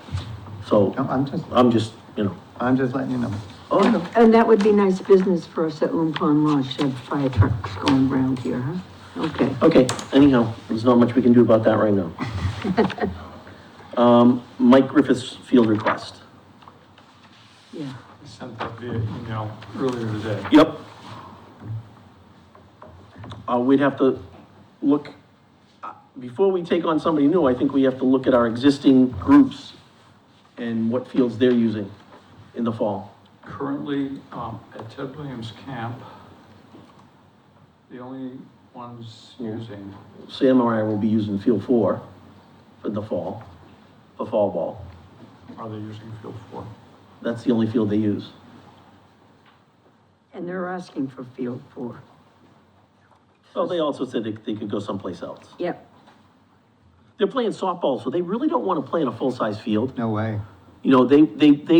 Speaker 1: So
Speaker 5: No,
Speaker 1: I'm just, you know,
Speaker 5: I'm just letting you know.
Speaker 1: oh, no.
Speaker 3: And that would be nice business for us at Loon Pond Lodge to have fire trucks going around here, huh? Okay.
Speaker 1: Okay, anyhow, there's not much we can do about that right now. Mike Griffith's field request.
Speaker 3: Yeah.
Speaker 4: I sent that via email earlier today.
Speaker 1: Yep. We'd have to look, before we take on somebody new, I think we have to look at our existing groups and what fields they're using in the fall.
Speaker 4: Currently, at Ted Williams Camp, the only ones using,
Speaker 1: Sam or I will be using field 4 for the fall, for fall ball.
Speaker 4: are they using field 4?
Speaker 1: That's the only field they use.
Speaker 3: And they're asking for field 4.
Speaker 1: Well, they also said they could go someplace else.
Speaker 3: Yep.
Speaker 1: They're playing softball, so they really don't want to play in a full-size field.
Speaker 5: No way.
Speaker 1: You know,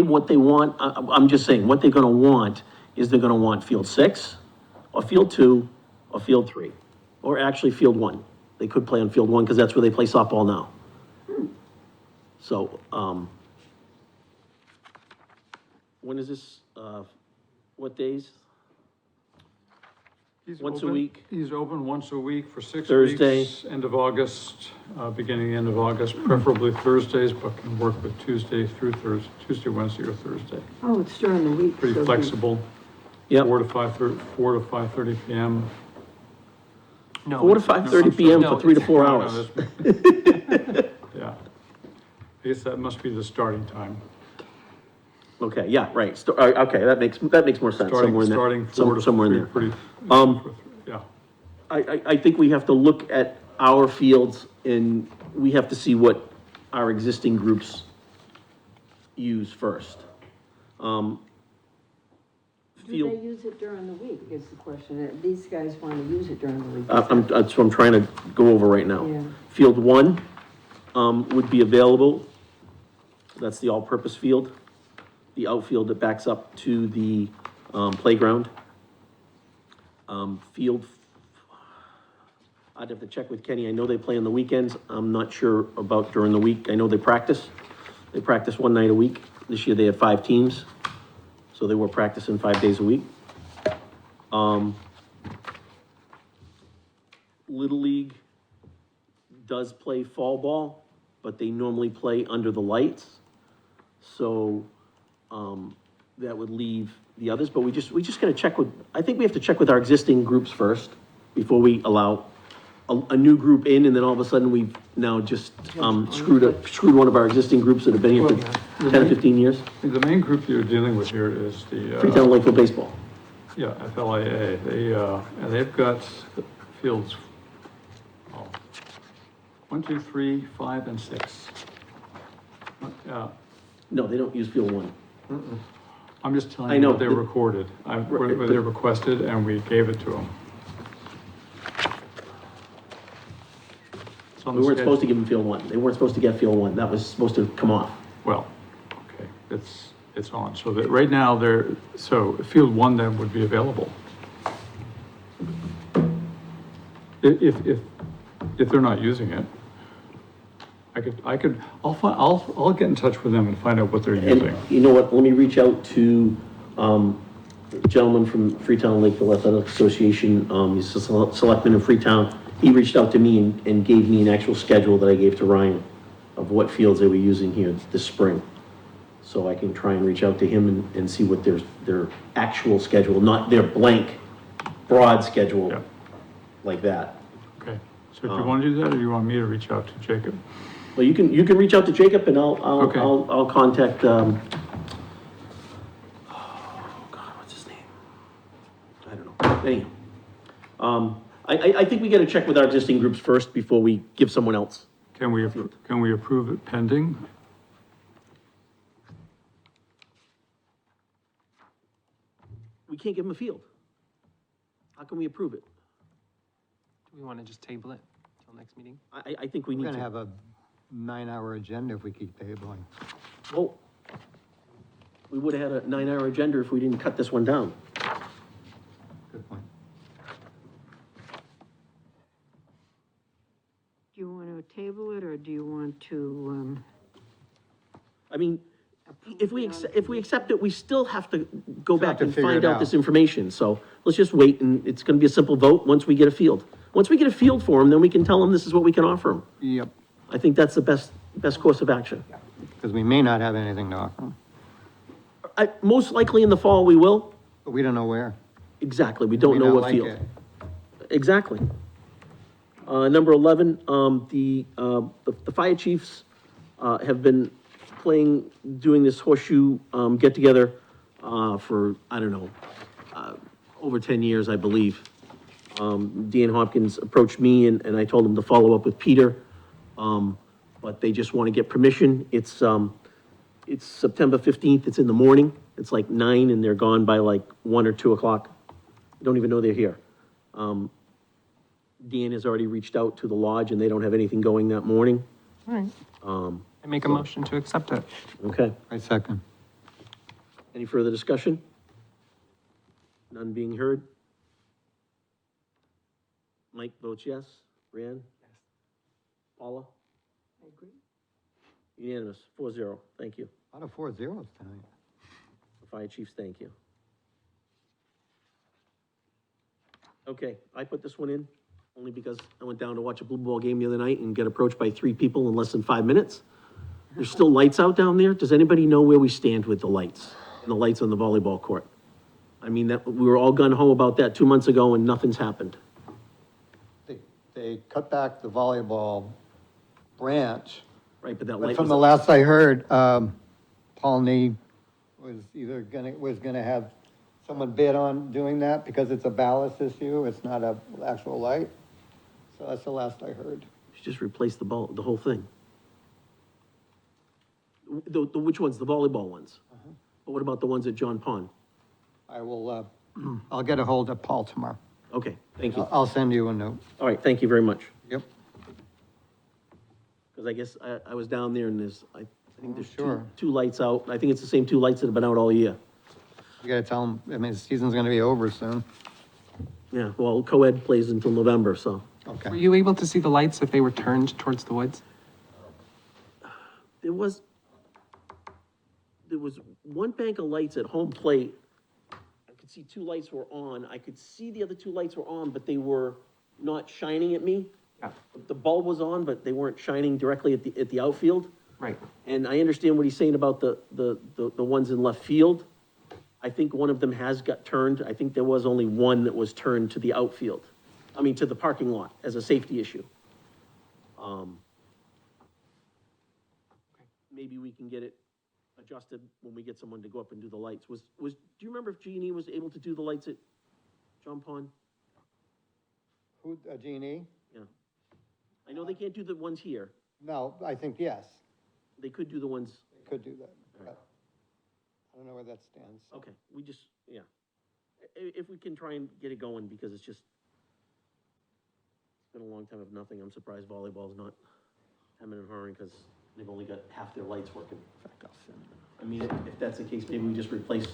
Speaker 1: what they want, I'm just saying, what they're gonna want is they're gonna want field 6, or field 2, or field 3, or actually field 1. They could play on field 1, because that's where they play softball now. So, when is this, what days?
Speaker 4: He's
Speaker 1: Once a
Speaker 4: open-
Speaker 1: week.
Speaker 4: He's open once a week for 6
Speaker 1: Thursday.
Speaker 4: weeks, end of August, beginning, end of August, preferably Thursdays, but can work with Tuesday through Thursday, Tuesday, Wednesday, or Thursday.
Speaker 3: Oh, it's during the week.
Speaker 4: Pretty
Speaker 3: so
Speaker 4: flexible.
Speaker 1: Yep.
Speaker 4: 4 to 5:30 PM.
Speaker 2: No.
Speaker 1: 4 to 5:30 PM
Speaker 2: No,
Speaker 1: for 3 to
Speaker 2: it's-
Speaker 1: 4
Speaker 4: No, no,
Speaker 1: hours.
Speaker 4: that's- Yeah. I guess that must be the starting time.
Speaker 1: Okay, yeah, right, okay, that makes more sense, somewhere in there.
Speaker 4: Starting 4 to
Speaker 1: Somewhere in
Speaker 4: 3,
Speaker 1: there.
Speaker 4: pretty. Yeah.
Speaker 1: I think we have to look at our fields and we have to see what our existing groups use first.
Speaker 3: Do they
Speaker 1: Field,
Speaker 3: use it during the week is the question. These guys want to use it during the week.
Speaker 1: that's what I'm trying to go over right now.
Speaker 3: Yeah.
Speaker 1: Field 1, would be available. That's the all-purpose field. The outfield that backs up to the, playground. I'd have to check with Kenny. I know they play on the weekends. I'm not sure about during the week. I know they practice. They practice 1 night a week. This year they have 5 teams. So they were practicing 5 days a week. Little League does play fall ball, but they normally play under the lights. So, that would leave the others, but we just gotta check with, I think we have to check with our existing groups first before we allow a new group in, and then all of a sudden we've now just, screwed one of our existing groups that have been here for 10 or 15 years.
Speaker 4: The main group you're dealing with here is the,
Speaker 1: Freetown Lakeville Baseball.
Speaker 4: yeah, FLIA. And they've got fields, 1, 2, 3, 5, and 6. Yeah,
Speaker 1: No, they don't use field 1.
Speaker 4: I'm just telling
Speaker 1: I
Speaker 4: you
Speaker 1: know.
Speaker 4: what they recorded. What they requested, and we gave it to them. It's on
Speaker 1: We
Speaker 4: the
Speaker 1: weren't supposed to
Speaker 4: schedule.
Speaker 1: give them field 1. They weren't supposed to get field 1. That was supposed to come off.
Speaker 4: Well, okay, it's on. So that, right now, so field 1 then would be available. If they're not using it. I'll get in touch with them and find out what they're using.
Speaker 1: And you know what, let me reach out to, a gentleman from Freetown Lakeville Athletic Association, he's a selectman in Freetown. He reached out to me and gave me an actual schedule that I gave to Ryan of what fields they were using here this spring. So I can try and reach out to him and see what their actual schedule, not their blank, broad schedule,
Speaker 4: Yeah.
Speaker 1: like that.
Speaker 4: Okay, so do you want to do that, or do you want me to reach out to Jacob?
Speaker 1: Well, you can reach out to Jacob and
Speaker 4: Okay.
Speaker 1: I'll contact, oh God, what's his name? I don't know. Anyhow, I think we gotta check with our existing groups first before we give someone else.
Speaker 4: Can we approve it pending?
Speaker 1: We can't give them a field. How can we approve it?
Speaker 2: Do we want to just table it till next meeting?
Speaker 1: I think we
Speaker 5: We're
Speaker 1: need
Speaker 5: gonna
Speaker 1: to.
Speaker 5: have a 9-hour agenda if we keep tabling.
Speaker 1: Well, We would have had a 9-hour agenda if we didn't cut this one down.
Speaker 5: Good point.
Speaker 3: Do you want to table it, or do you want to,
Speaker 1: I mean, if we accept it, we still have to go
Speaker 5: Still have
Speaker 1: back
Speaker 5: to
Speaker 1: and
Speaker 5: figure
Speaker 1: find
Speaker 5: it
Speaker 1: out
Speaker 5: out.
Speaker 1: this information, so let's just wait, and it's gonna be a simple vote once we get a field. Once we get a field for them, then we can tell them this is what we can offer them.
Speaker 5: Yep,
Speaker 1: I think that's the best course of action.
Speaker 5: because we may not have anything to offer them,
Speaker 1: Most likely in the fall, we will.
Speaker 5: but we don't know where.
Speaker 1: Exactly, we don't
Speaker 5: May
Speaker 1: know
Speaker 5: not
Speaker 1: what
Speaker 5: like
Speaker 1: field.
Speaker 5: it.
Speaker 1: Exactly. Number 11, the fire chiefs, have been doing this horseshoe, get-together, for, I don't know, over 10 years, I believe. Dan Hopkins approached me and I told him to follow up with Peter. But they just want to get permission. It's September 15th, it's in the morning. It's like 9 and they're gone by like 1 or 2 o'clock. I don't even know they're here. Dan has already reached out to the lodge and they don't have anything going that morning.
Speaker 2: All right. I make a motion to accept it.
Speaker 1: Okay,
Speaker 5: I second.
Speaker 1: any further discussion? None being heard? Mike votes yes. Rand? Yes. Paula?
Speaker 3: I agree.
Speaker 1: Unanimous, 4-0, thank you.
Speaker 5: A lot of 4 zeros tonight.
Speaker 1: The fire chiefs, thank you. Okay, I put this one in only because I went down to watch a blue ball game the other night and get approached by 3 people in less than 5 minutes. There's still lights out down there. Does anybody know where we stand with the lights? And the lights on the volleyball court? I mean, we were all gung-ho about that 2 months ago and nothing's happened.
Speaker 5: They cut back the volleyball branch.
Speaker 1: Right, but that
Speaker 5: But
Speaker 1: light
Speaker 5: from the
Speaker 1: was,
Speaker 5: last I heard, Paul Nee was gonna have someone bid on doing that because it's a ballast issue, it's not a actual light. So that's the last I heard.
Speaker 1: just replaced the whole thing. Which ones? The volleyball ones? But what about the ones at John Pond?
Speaker 5: I will, I'll get a hold of Paul tomorrow.
Speaker 1: Okay, thank you.
Speaker 5: I'll send you a note.
Speaker 1: All right, thank you very much.
Speaker 5: Yep.
Speaker 1: Because I guess I was down there and I think there's
Speaker 5: sure.
Speaker 1: two lights out. I think it's the same 2 lights that have been out all year.
Speaker 5: You gotta tell them, I mean, the season's gonna be over soon.
Speaker 1: Yeah, well, co-ed plays until November, so.
Speaker 2: Were
Speaker 5: Okay.
Speaker 2: you able to see the lights if they were turned towards the woods?
Speaker 1: There was one bank of lights at home plate. I could see 2 lights were on. I could see the other 2 lights were on, but they were not shining at me.
Speaker 2: Yeah.
Speaker 1: The bulb was on, but they weren't shining directly at the outfield.
Speaker 2: Right.
Speaker 1: And I understand what he's saying about the ones in left field. I think one of them has got turned. I think there was only one that was turned to the outfield. I mean, to the parking lot as a safety issue. Maybe we can get it adjusted when we get someone to go up and do the lights. Do you remember if G&E was able to do the lights at John Pond?
Speaker 5: Who, Jeannie?
Speaker 1: Yeah. I know they can't do the ones here.
Speaker 5: No, I think yes,
Speaker 1: They could do the ones,
Speaker 5: they could do that, but I don't know where that stands.
Speaker 1: okay, yeah. If we can try and get it going, because it's been a long time of nothing. I'm surprised volleyball's not hemming and hawing, because they've only got half their lights working.
Speaker 5: In fact, I'll send you.
Speaker 1: I mean, if that's the case, maybe we just replace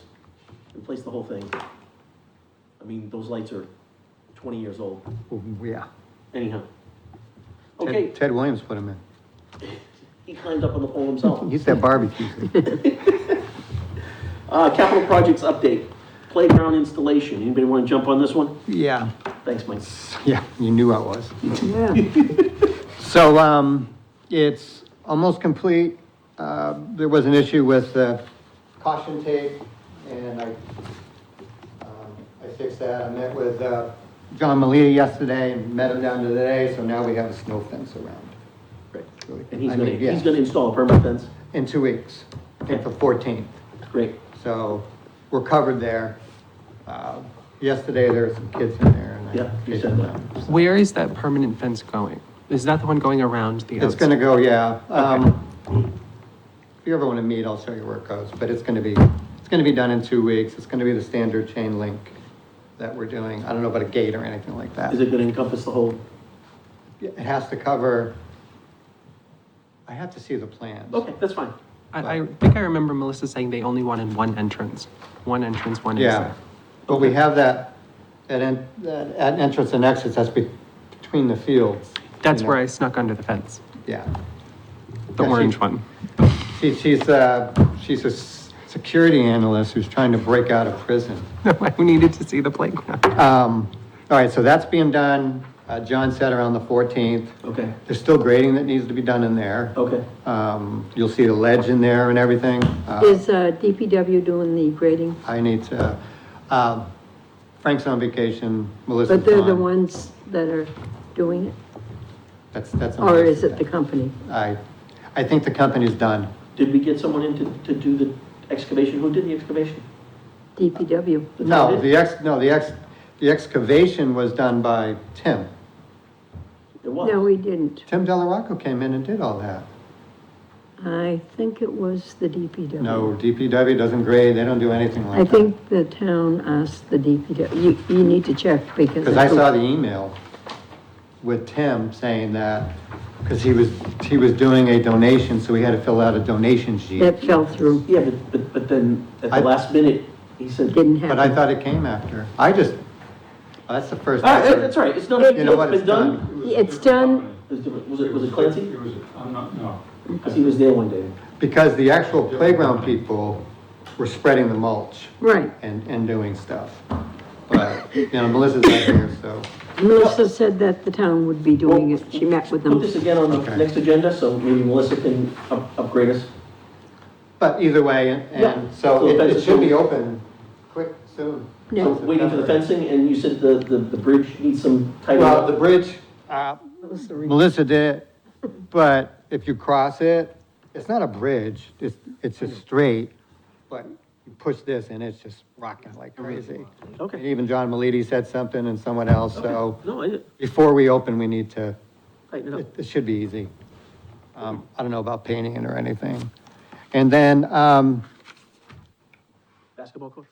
Speaker 1: the whole thing. I mean, those lights are 20 years old,
Speaker 5: Oh, yeah.
Speaker 1: anyhow. Okay,
Speaker 5: Ted Williams put him in.
Speaker 1: he climbed up on the pole himself.
Speaker 5: He used to have barbecues.
Speaker 1: Capital projects update, playground installation. Anybody want to jump on this one?
Speaker 5: Yeah,
Speaker 1: Thanks, Mike.
Speaker 5: yeah, you knew I was.
Speaker 3: Yeah.
Speaker 5: So, it's almost complete. There was an issue with caution tape, and I fixed that. I met with John Malita yesterday and met him down today, so now we have a snow fence around.
Speaker 1: Great.
Speaker 5: So,
Speaker 1: And he's
Speaker 5: I
Speaker 1: gonna,
Speaker 5: mean, yeah,
Speaker 1: he's gonna install a permanent fence?
Speaker 5: in 2 weeks,
Speaker 1: Okay.
Speaker 5: the 14th.
Speaker 1: Great.
Speaker 5: So we're covered there. Yesterday, there were some kids in there. And I
Speaker 1: Yeah, you said that.
Speaker 2: Where is that permanent fence going? Is that the one going around the
Speaker 5: It's
Speaker 2: outside?
Speaker 5: gonna go, yeah. If you ever wanna meet, I'll show you where it goes, but it's gonna be done in 2 weeks. It's gonna be the standard chain link that we're doing. I don't know about a gate or anything like that.
Speaker 1: Is it gonna encompass the whole?
Speaker 5: It has to cover, I have to see the plans.
Speaker 1: Okay, that's fine.
Speaker 2: I think I remember Melissa saying they only wanted one entrance, one
Speaker 5: Yeah,
Speaker 2: exit.
Speaker 5: but we have that entrance and exit, that's between the fields.
Speaker 2: That's
Speaker 5: you
Speaker 2: where
Speaker 5: know?
Speaker 2: I snuck under the fence,
Speaker 5: Yeah.
Speaker 2: the
Speaker 5: Yeah,
Speaker 2: orange one.
Speaker 5: She's a security analyst who's trying to break out of prison.
Speaker 2: I needed to see the playground.
Speaker 5: All right, so that's being done. John said around the 14th.
Speaker 1: Okay,
Speaker 5: There's still grading that needs to be done in there.
Speaker 1: okay.
Speaker 5: You'll see the ledge in there and everything.
Speaker 3: Is DPW doing the grading?
Speaker 5: I need to, Frank's on vacation, Melissa's
Speaker 3: But they're the
Speaker 5: gone.
Speaker 3: ones that are doing it?
Speaker 5: That's.
Speaker 3: Or is it the company?
Speaker 5: I think the company's done.
Speaker 1: Did we get someone in to do the excavation? Who did the excavation?
Speaker 3: DPW.
Speaker 1: The town
Speaker 5: No,
Speaker 1: did?
Speaker 5: the excavation was done by Tim.
Speaker 1: It was.
Speaker 3: No, we didn't.
Speaker 5: Tim Delarocco came in and did all that.
Speaker 3: I think it was the DPW.
Speaker 5: No, DPW doesn't grade, they don't do anything
Speaker 3: I
Speaker 5: like that.
Speaker 3: think the town asked the DPW. You need to check because.
Speaker 5: Because I saw the email with Tim saying that, because he was doing a donation, so he had to fill out a donation sheet.
Speaker 3: That fell through.
Speaker 1: Yeah, but then at the last minute, he said.
Speaker 3: Didn't
Speaker 5: But I
Speaker 3: happen.
Speaker 5: thought it came after. That's the first.
Speaker 1: That's right, it's not,
Speaker 5: You know what,
Speaker 1: it's
Speaker 5: it's
Speaker 1: been done.
Speaker 5: done.
Speaker 3: It's done.
Speaker 1: Was it Clancy?
Speaker 4: It was, I'm not, no.
Speaker 1: Because he was there one day.
Speaker 5: Because the actual playground people were spreading the mulch
Speaker 3: Right.
Speaker 5: and doing stuff. But, Melissa's not here, so.
Speaker 3: Melissa said that the town would be doing it. She met with
Speaker 1: Put
Speaker 3: them.
Speaker 1: this again on the
Speaker 5: Okay.
Speaker 1: next agenda, so maybe Melissa can upgrade us.
Speaker 5: But either way,
Speaker 1: Yeah.
Speaker 5: and so
Speaker 1: So
Speaker 5: it
Speaker 1: fences
Speaker 5: should be
Speaker 1: will-
Speaker 5: open quick, soon.
Speaker 3: Yeah.
Speaker 1: So waiting for the fencing, and you said the bridge needs some tightening
Speaker 5: Well, the
Speaker 1: up?
Speaker 5: bridge, Melissa did, but if you cross it, it's not a bridge, it's just straight, but you push this and it's just rocking like crazy. And
Speaker 1: Okay.
Speaker 5: even John Malidi said something and someone else, so
Speaker 1: No, I didn't,
Speaker 5: before we open, we need to,
Speaker 1: tighten it up.
Speaker 5: it should be easy. I don't know about painting it or anything. And then,
Speaker 1: Basketball court?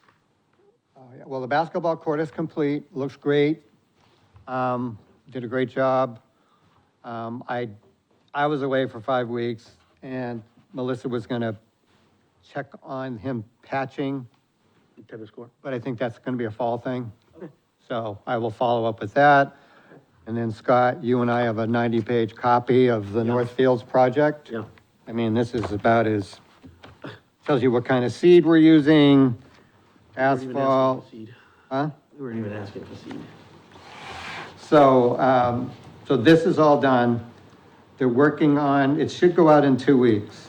Speaker 5: oh, yeah, well, the basketball court is complete, looks great. Did a great job. I was away for 5 weeks, and Melissa was gonna check on him patching,
Speaker 1: Tennis court?
Speaker 5: but I think that's gonna be a fall thing.
Speaker 1: Okay.
Speaker 5: So I will follow up with that. And then Scott, you and I have a 90-page copy of the
Speaker 1: Yeah.
Speaker 5: North Fields project.
Speaker 1: Yeah.
Speaker 5: I mean, this is about as, tells you what kind of seed we're using,
Speaker 1: We weren't even asking
Speaker 5: asphalt,
Speaker 1: for seed.
Speaker 5: huh?
Speaker 1: We weren't even asking for seed.
Speaker 5: So, so this is all done. They're working on, it should go out in 2 weeks,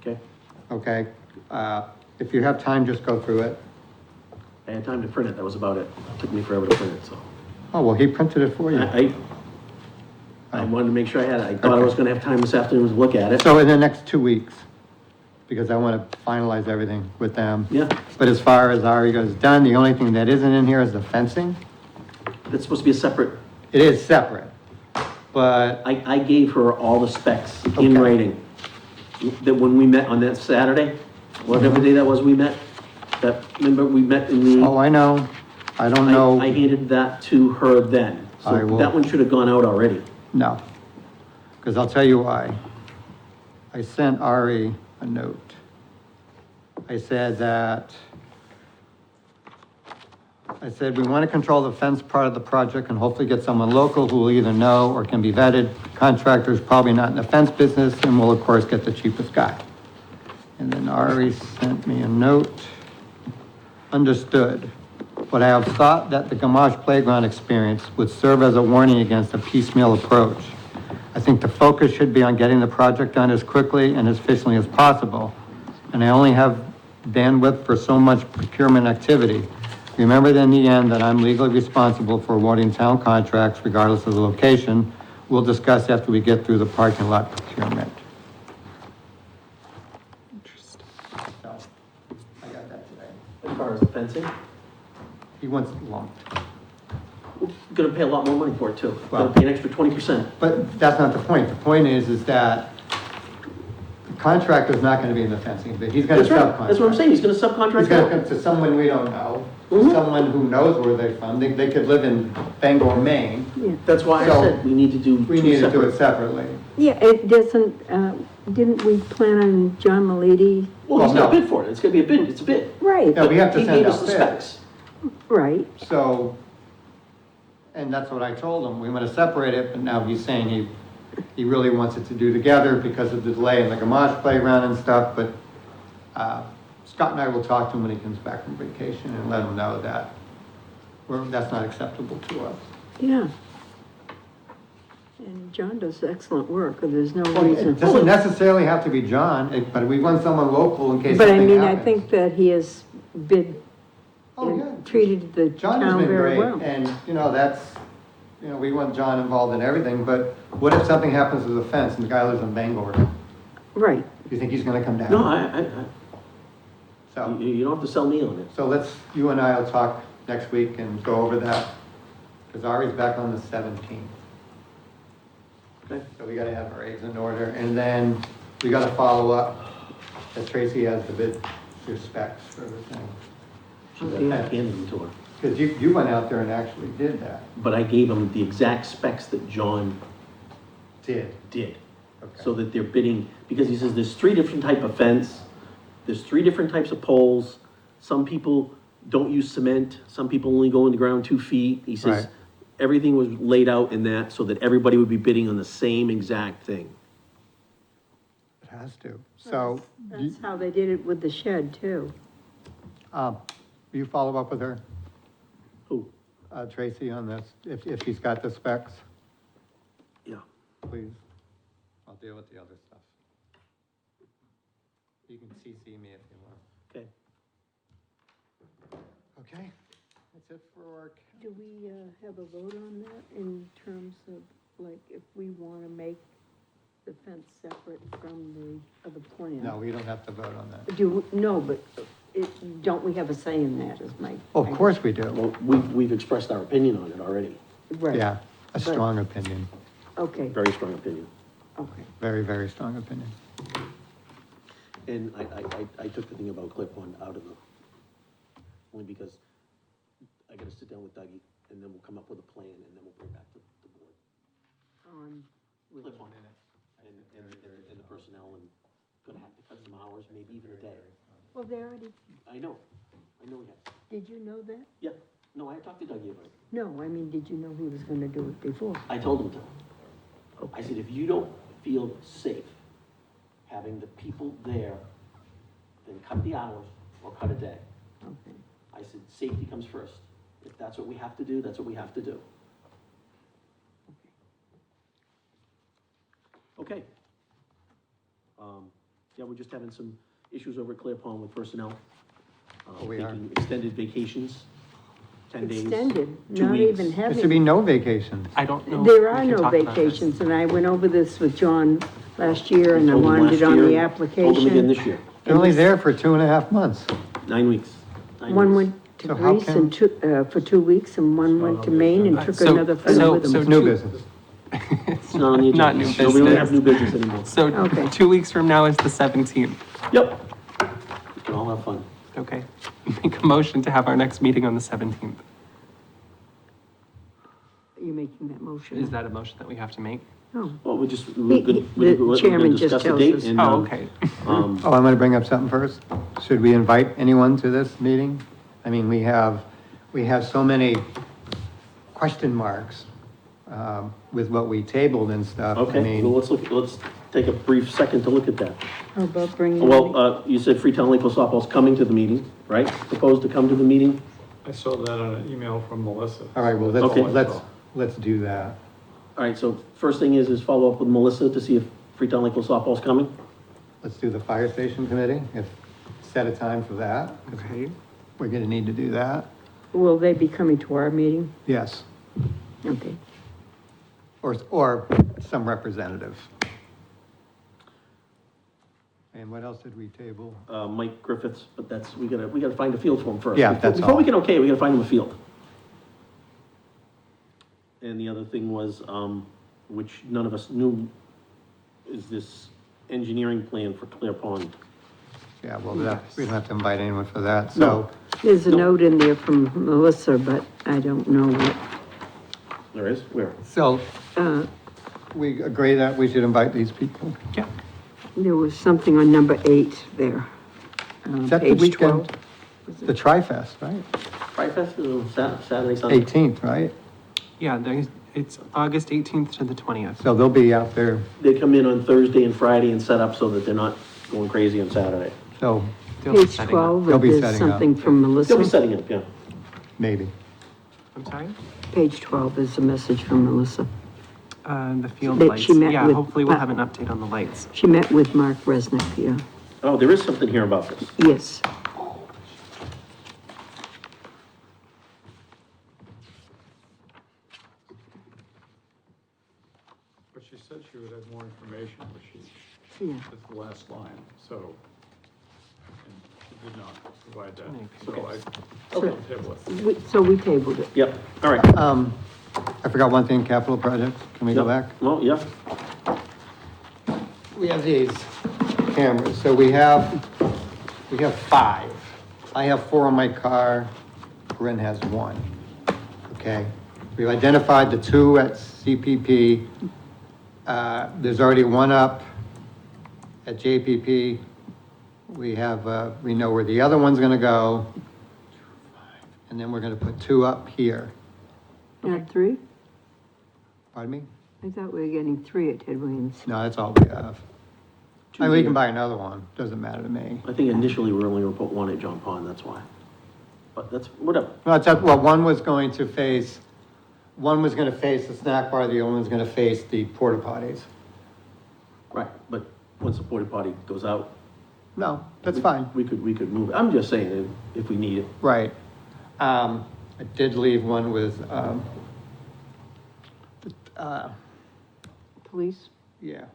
Speaker 1: Okay?
Speaker 5: okay? If you have time, just go through it.
Speaker 1: I had time to print it, that was about it. It took me forever to print it, so.
Speaker 5: Oh, well, he printed it for you.
Speaker 1: I wanted to make sure I had it. I thought I was gonna have time this afternoon to look at it.
Speaker 5: So in the next 2 weeks, because I want to finalize everything with them.
Speaker 1: Yeah,
Speaker 5: But as far as Ari goes done, the only thing that isn't in here is the fencing.
Speaker 1: it's supposed to be a separate,
Speaker 5: It is separate, but,
Speaker 1: I gave her all the specs in
Speaker 5: Okay.
Speaker 1: writing. That when we met on that Saturday, whatever day that was we met, remember we met in the.
Speaker 5: oh, I know. I don't know.
Speaker 1: I handed that to her then,
Speaker 5: I
Speaker 1: so
Speaker 5: will-
Speaker 1: that one should have gone out already.
Speaker 5: No, because I'll tell you why. I sent Ari a note. I said, we want to control the fence part of the project and hopefully get someone local who will either know or can be vetted. Contractor's probably not in the fence business and will of course get the cheapest guy. And then Ari sent me a note. Understood. But I have thought that the Gamache playground experience would serve as a warning against a piecemeal approach. I think the focus should be on getting the project done as quickly and as efficiently as possible. And I only have bandwidth for so much procurement activity. Remember in the end that I'm legally responsible for awarding town contracts regardless of the location. We'll discuss after we get through the parking lot procurement.
Speaker 2: Interesting.
Speaker 5: So, I got that today.
Speaker 1: As far as the fencing,
Speaker 5: He wants it lumped.
Speaker 1: we're gonna pay a lot more money for it too.
Speaker 5: Well-
Speaker 1: Gonna pay an extra 20%.
Speaker 5: But that's not the point. The point is that the contractor's not gonna be in the fencing, but he's gonna
Speaker 1: That's right,
Speaker 5: subcontract.
Speaker 1: that's what I'm saying, he's gonna
Speaker 5: He's
Speaker 1: subcontract
Speaker 5: gonna
Speaker 1: out.
Speaker 5: come to someone we don't know,
Speaker 1: Mhm.
Speaker 5: someone who knows where they're from. They could live in Bangor, Maine.
Speaker 1: That's why I
Speaker 5: So,
Speaker 1: said we need to do
Speaker 5: We
Speaker 1: two
Speaker 5: need to do
Speaker 1: separate.
Speaker 5: it separately.
Speaker 3: Yeah, it doesn't, didn't we plan on John Malady?
Speaker 1: Well, he's
Speaker 5: Well,
Speaker 1: got a
Speaker 5: no.
Speaker 1: bid for it, it's gonna be a bid, it's a bid.
Speaker 3: Right,
Speaker 5: Yeah, we have to
Speaker 1: He
Speaker 5: send
Speaker 1: gave us
Speaker 5: out
Speaker 1: the
Speaker 5: bids.
Speaker 1: specs.
Speaker 3: right.
Speaker 5: So, and that's what I told him, we want to separate it, but now he's saying he really wants it to do together because of the delay in the Gamache playground and stuff, but, Scott and I will talk to him when he comes back from vacation and let him know that that's not acceptable to us.
Speaker 3: Yeah. And John does excellent work, and there's no
Speaker 5: Well,
Speaker 3: reason.
Speaker 5: it doesn't necessarily have to be John, but we want someone local in case
Speaker 3: But I
Speaker 5: something
Speaker 3: mean, I
Speaker 5: happens.
Speaker 3: think that he has been,
Speaker 5: Oh, yeah.
Speaker 3: treated the
Speaker 5: John has
Speaker 3: town
Speaker 5: been
Speaker 3: very
Speaker 5: great,
Speaker 3: well.
Speaker 5: and, we want John involved in everything, but what if something happens with the fence and the guy lives in Bangor? Do
Speaker 3: Right,
Speaker 5: you think he's gonna come down?
Speaker 1: No,
Speaker 5: So,
Speaker 1: you don't have to sell me on it.
Speaker 5: so you and I will talk next week and go over that, because Ari's back on the 17th.
Speaker 1: Okay.
Speaker 5: So we gotta have our eggs in order, and then we gotta follow up, that Tracy has the bid, your specs for everything.
Speaker 1: So that I handed them to her.
Speaker 5: Because you went out there and actually did that.
Speaker 1: But I gave him the exact specs that John
Speaker 5: Did.
Speaker 1: did.
Speaker 5: Okay.
Speaker 1: So that they're bidding, because he says there's three different type of fence, there's three different types of poles. Some people don't use cement, some people only go in the ground 2 feet. He says,
Speaker 5: Right.
Speaker 1: everything was laid out in that so that everybody would be bidding on the same exact thing.
Speaker 5: It has to. So,
Speaker 3: that's how they did it with the shed too.
Speaker 5: will you follow up with her,
Speaker 1: Who?
Speaker 5: Tracy, on this, if she's got the specs,
Speaker 1: Yeah.
Speaker 5: please? I'll deal with the other stuff. You can CC me if you want.
Speaker 1: Okay.
Speaker 5: Okay, that's it for,
Speaker 3: Do we, have a vote on that in terms of, like, if we wanna make the fence separate from the other plan?
Speaker 5: no, we don't have to vote on that.
Speaker 3: No, but don't we have a say in that, is my.
Speaker 5: Of course we do.
Speaker 1: Well, we've expressed our opinion on it already,
Speaker 3: Right.
Speaker 5: Yeah, a strong opinion,
Speaker 3: Okay,
Speaker 1: very strong opinion.
Speaker 3: okay.
Speaker 5: very, very strong opinion.
Speaker 1: And I took the thing about clip-on out of the, only because I gotta sit down with Dougie, and then we'll come up with a plan, and then we'll bring back to the board.
Speaker 3: On,
Speaker 1: Clip-on, and the personnel, and gonna have to cut some hours, maybe even a day.
Speaker 3: well, they already,
Speaker 1: I know we have,
Speaker 3: did you know that?
Speaker 1: yeah, no, I talked to Dougie about it.
Speaker 3: No, I mean, did you know he was gonna do it before?
Speaker 1: I told him to. I said, if you don't feel safe having the people there, then cut the hours or cut a day.
Speaker 3: Okay.
Speaker 1: I said, safety comes first. If that's what we have to do, that's what we have to do. Okay. Yeah, we're just having some issues over at Clear Pond with personnel.
Speaker 5: We are.
Speaker 1: Taking extended vacations, 10 days.
Speaker 3: Extended,
Speaker 1: 2
Speaker 3: not
Speaker 1: weeks.
Speaker 3: even
Speaker 5: There should be
Speaker 3: having,
Speaker 5: no vacations.
Speaker 2: I don't know.
Speaker 3: there
Speaker 2: if
Speaker 3: are
Speaker 2: we can
Speaker 3: no
Speaker 2: talk about this.
Speaker 3: vacations, and I went over this with John last year, and I
Speaker 1: Told him
Speaker 3: wanted
Speaker 1: last
Speaker 3: it on
Speaker 1: year,
Speaker 3: the
Speaker 1: Told him again
Speaker 3: application.
Speaker 1: this year,
Speaker 5: They're only there for 2.5 months.
Speaker 1: 9 weeks. 9
Speaker 3: One
Speaker 1: weeks.
Speaker 3: went to
Speaker 5: So how
Speaker 3: Greece
Speaker 5: can-
Speaker 3: and took, for 2 weeks, and one went to Maine and took
Speaker 2: So-
Speaker 3: another friend
Speaker 2: so-
Speaker 3: with
Speaker 2: so
Speaker 3: him.
Speaker 5: New
Speaker 2: two-
Speaker 5: business.
Speaker 1: It's not on the agenda.
Speaker 2: Not new
Speaker 1: No, we don't have
Speaker 2: business.
Speaker 1: new business anymore.
Speaker 2: So
Speaker 3: Okay.
Speaker 2: 2 weeks from now is the 17th.
Speaker 1: Yep. We can all have fun.
Speaker 2: Okay. Make a motion to have our next meeting on the 17th.
Speaker 3: Are you making that motion?
Speaker 2: Is that a motion that we have to make?
Speaker 3: No.
Speaker 1: Well, we just,
Speaker 3: He-
Speaker 1: we're
Speaker 3: the chairman
Speaker 1: gonna
Speaker 3: just
Speaker 1: discuss the
Speaker 3: tells
Speaker 1: date
Speaker 3: us.
Speaker 1: and,
Speaker 2: Oh, okay.
Speaker 5: Oh, I'm gonna bring up something first. Should we invite anyone to this meeting? I mean, we have so many question marks, with what we tabled and stuff. I
Speaker 1: okay,
Speaker 5: mean,
Speaker 1: well, let's take a brief second to look at that.
Speaker 3: How about bringing?
Speaker 1: Well, you said Freetown Lakeville softball's coming to the meeting, right? Proposed to come to the meeting?
Speaker 4: I saw that on an email from Melissa.
Speaker 5: all right, well,
Speaker 1: Okay.
Speaker 5: let's do that.
Speaker 1: All right, so first thing is follow up with Melissa to see if Freetown Lakeville softball's coming.
Speaker 5: Let's do the fire station committee, set a time for that.
Speaker 2: Okay.
Speaker 5: We're gonna need to do that.
Speaker 3: Will they be coming to our meeting?
Speaker 5: Yes,
Speaker 3: Okay.
Speaker 5: or some representative. And what else did we table?
Speaker 1: Mike Griffiths, but we gotta find a field for him first.
Speaker 5: Yeah, that's
Speaker 1: Before
Speaker 5: all.
Speaker 1: we can okay, we gotta find him a field. And the other thing was, which none of us knew, is this engineering plan for Clear Pond.
Speaker 5: Yeah, well, we don't have to invite anyone for that, so.
Speaker 3: There's a note in there from Melissa, but I don't know what,
Speaker 1: There is? Where?
Speaker 5: So
Speaker 3: uh,
Speaker 5: we agree that we should invite these people.
Speaker 2: Yeah.
Speaker 3: there was something on number 8 there.
Speaker 5: Is that the
Speaker 3: Page
Speaker 5: weekend?
Speaker 3: 12.
Speaker 5: The Tri-Fest, right?
Speaker 1: Tri-Fest is on Saturday, Sunday.
Speaker 5: 18th, right?
Speaker 2: Yeah, it's August 18th to the 20th.
Speaker 5: So they'll be out there,
Speaker 1: They come in on Thursday and Friday and set up so that they're not going crazy on Saturday.
Speaker 5: so
Speaker 2: They'll be
Speaker 3: Page
Speaker 2: setting up.
Speaker 3: 12,
Speaker 5: They'll be
Speaker 3: there's
Speaker 5: setting up.
Speaker 3: something from
Speaker 1: They'll be
Speaker 3: Melissa.
Speaker 1: setting up, yeah.
Speaker 5: maybe.
Speaker 2: I'm sorry?
Speaker 3: Page 12 is a message from Melissa.
Speaker 2: The field
Speaker 3: That
Speaker 2: lights.
Speaker 3: she met
Speaker 2: Yeah,
Speaker 3: with-
Speaker 2: hopefully we'll have an update on the lights.
Speaker 3: She met with Mark Resnick, yeah.
Speaker 1: Oh, there is something here about this.
Speaker 3: Yes.
Speaker 4: But she said she would have more information, but
Speaker 3: Yeah.
Speaker 4: that's the last line, so. And she did not provide that,
Speaker 2: Okay.
Speaker 4: so
Speaker 1: Okay.
Speaker 4: I'll table it.
Speaker 3: So we tabled it.
Speaker 1: Yep, all right.
Speaker 5: I forgot one thing, capital projects. Can we go
Speaker 1: Yep.
Speaker 5: back?
Speaker 1: Well, yeah,
Speaker 5: We have these cameras, so we have 5. I have 4 on my car, Corinne has 1. Okay, we've identified the 2 at CPP. There's already 1 up at JPP. We have, we know where the other one's gonna go. And then we're gonna put 2 up here.
Speaker 3: Not 3?
Speaker 5: Pardon me?
Speaker 3: I thought we were getting 3 at Ted Williams.
Speaker 5: No, that's all we have. I mean, we
Speaker 1: here.
Speaker 5: can buy another one, doesn't matter to me.
Speaker 1: I think initially we were only gonna put 1 at John Pond, that's why. But that's, whatever.
Speaker 5: No, it's, well, one was gonna face the snack bar, the other one's gonna face the porta potties.
Speaker 1: Right, but once the porta potty goes out.
Speaker 5: No, that's
Speaker 1: we-
Speaker 5: fine,
Speaker 1: We could move it. I'm just saying, if we need it.
Speaker 5: right. I did leave one with,
Speaker 3: Police?
Speaker 5: yeah,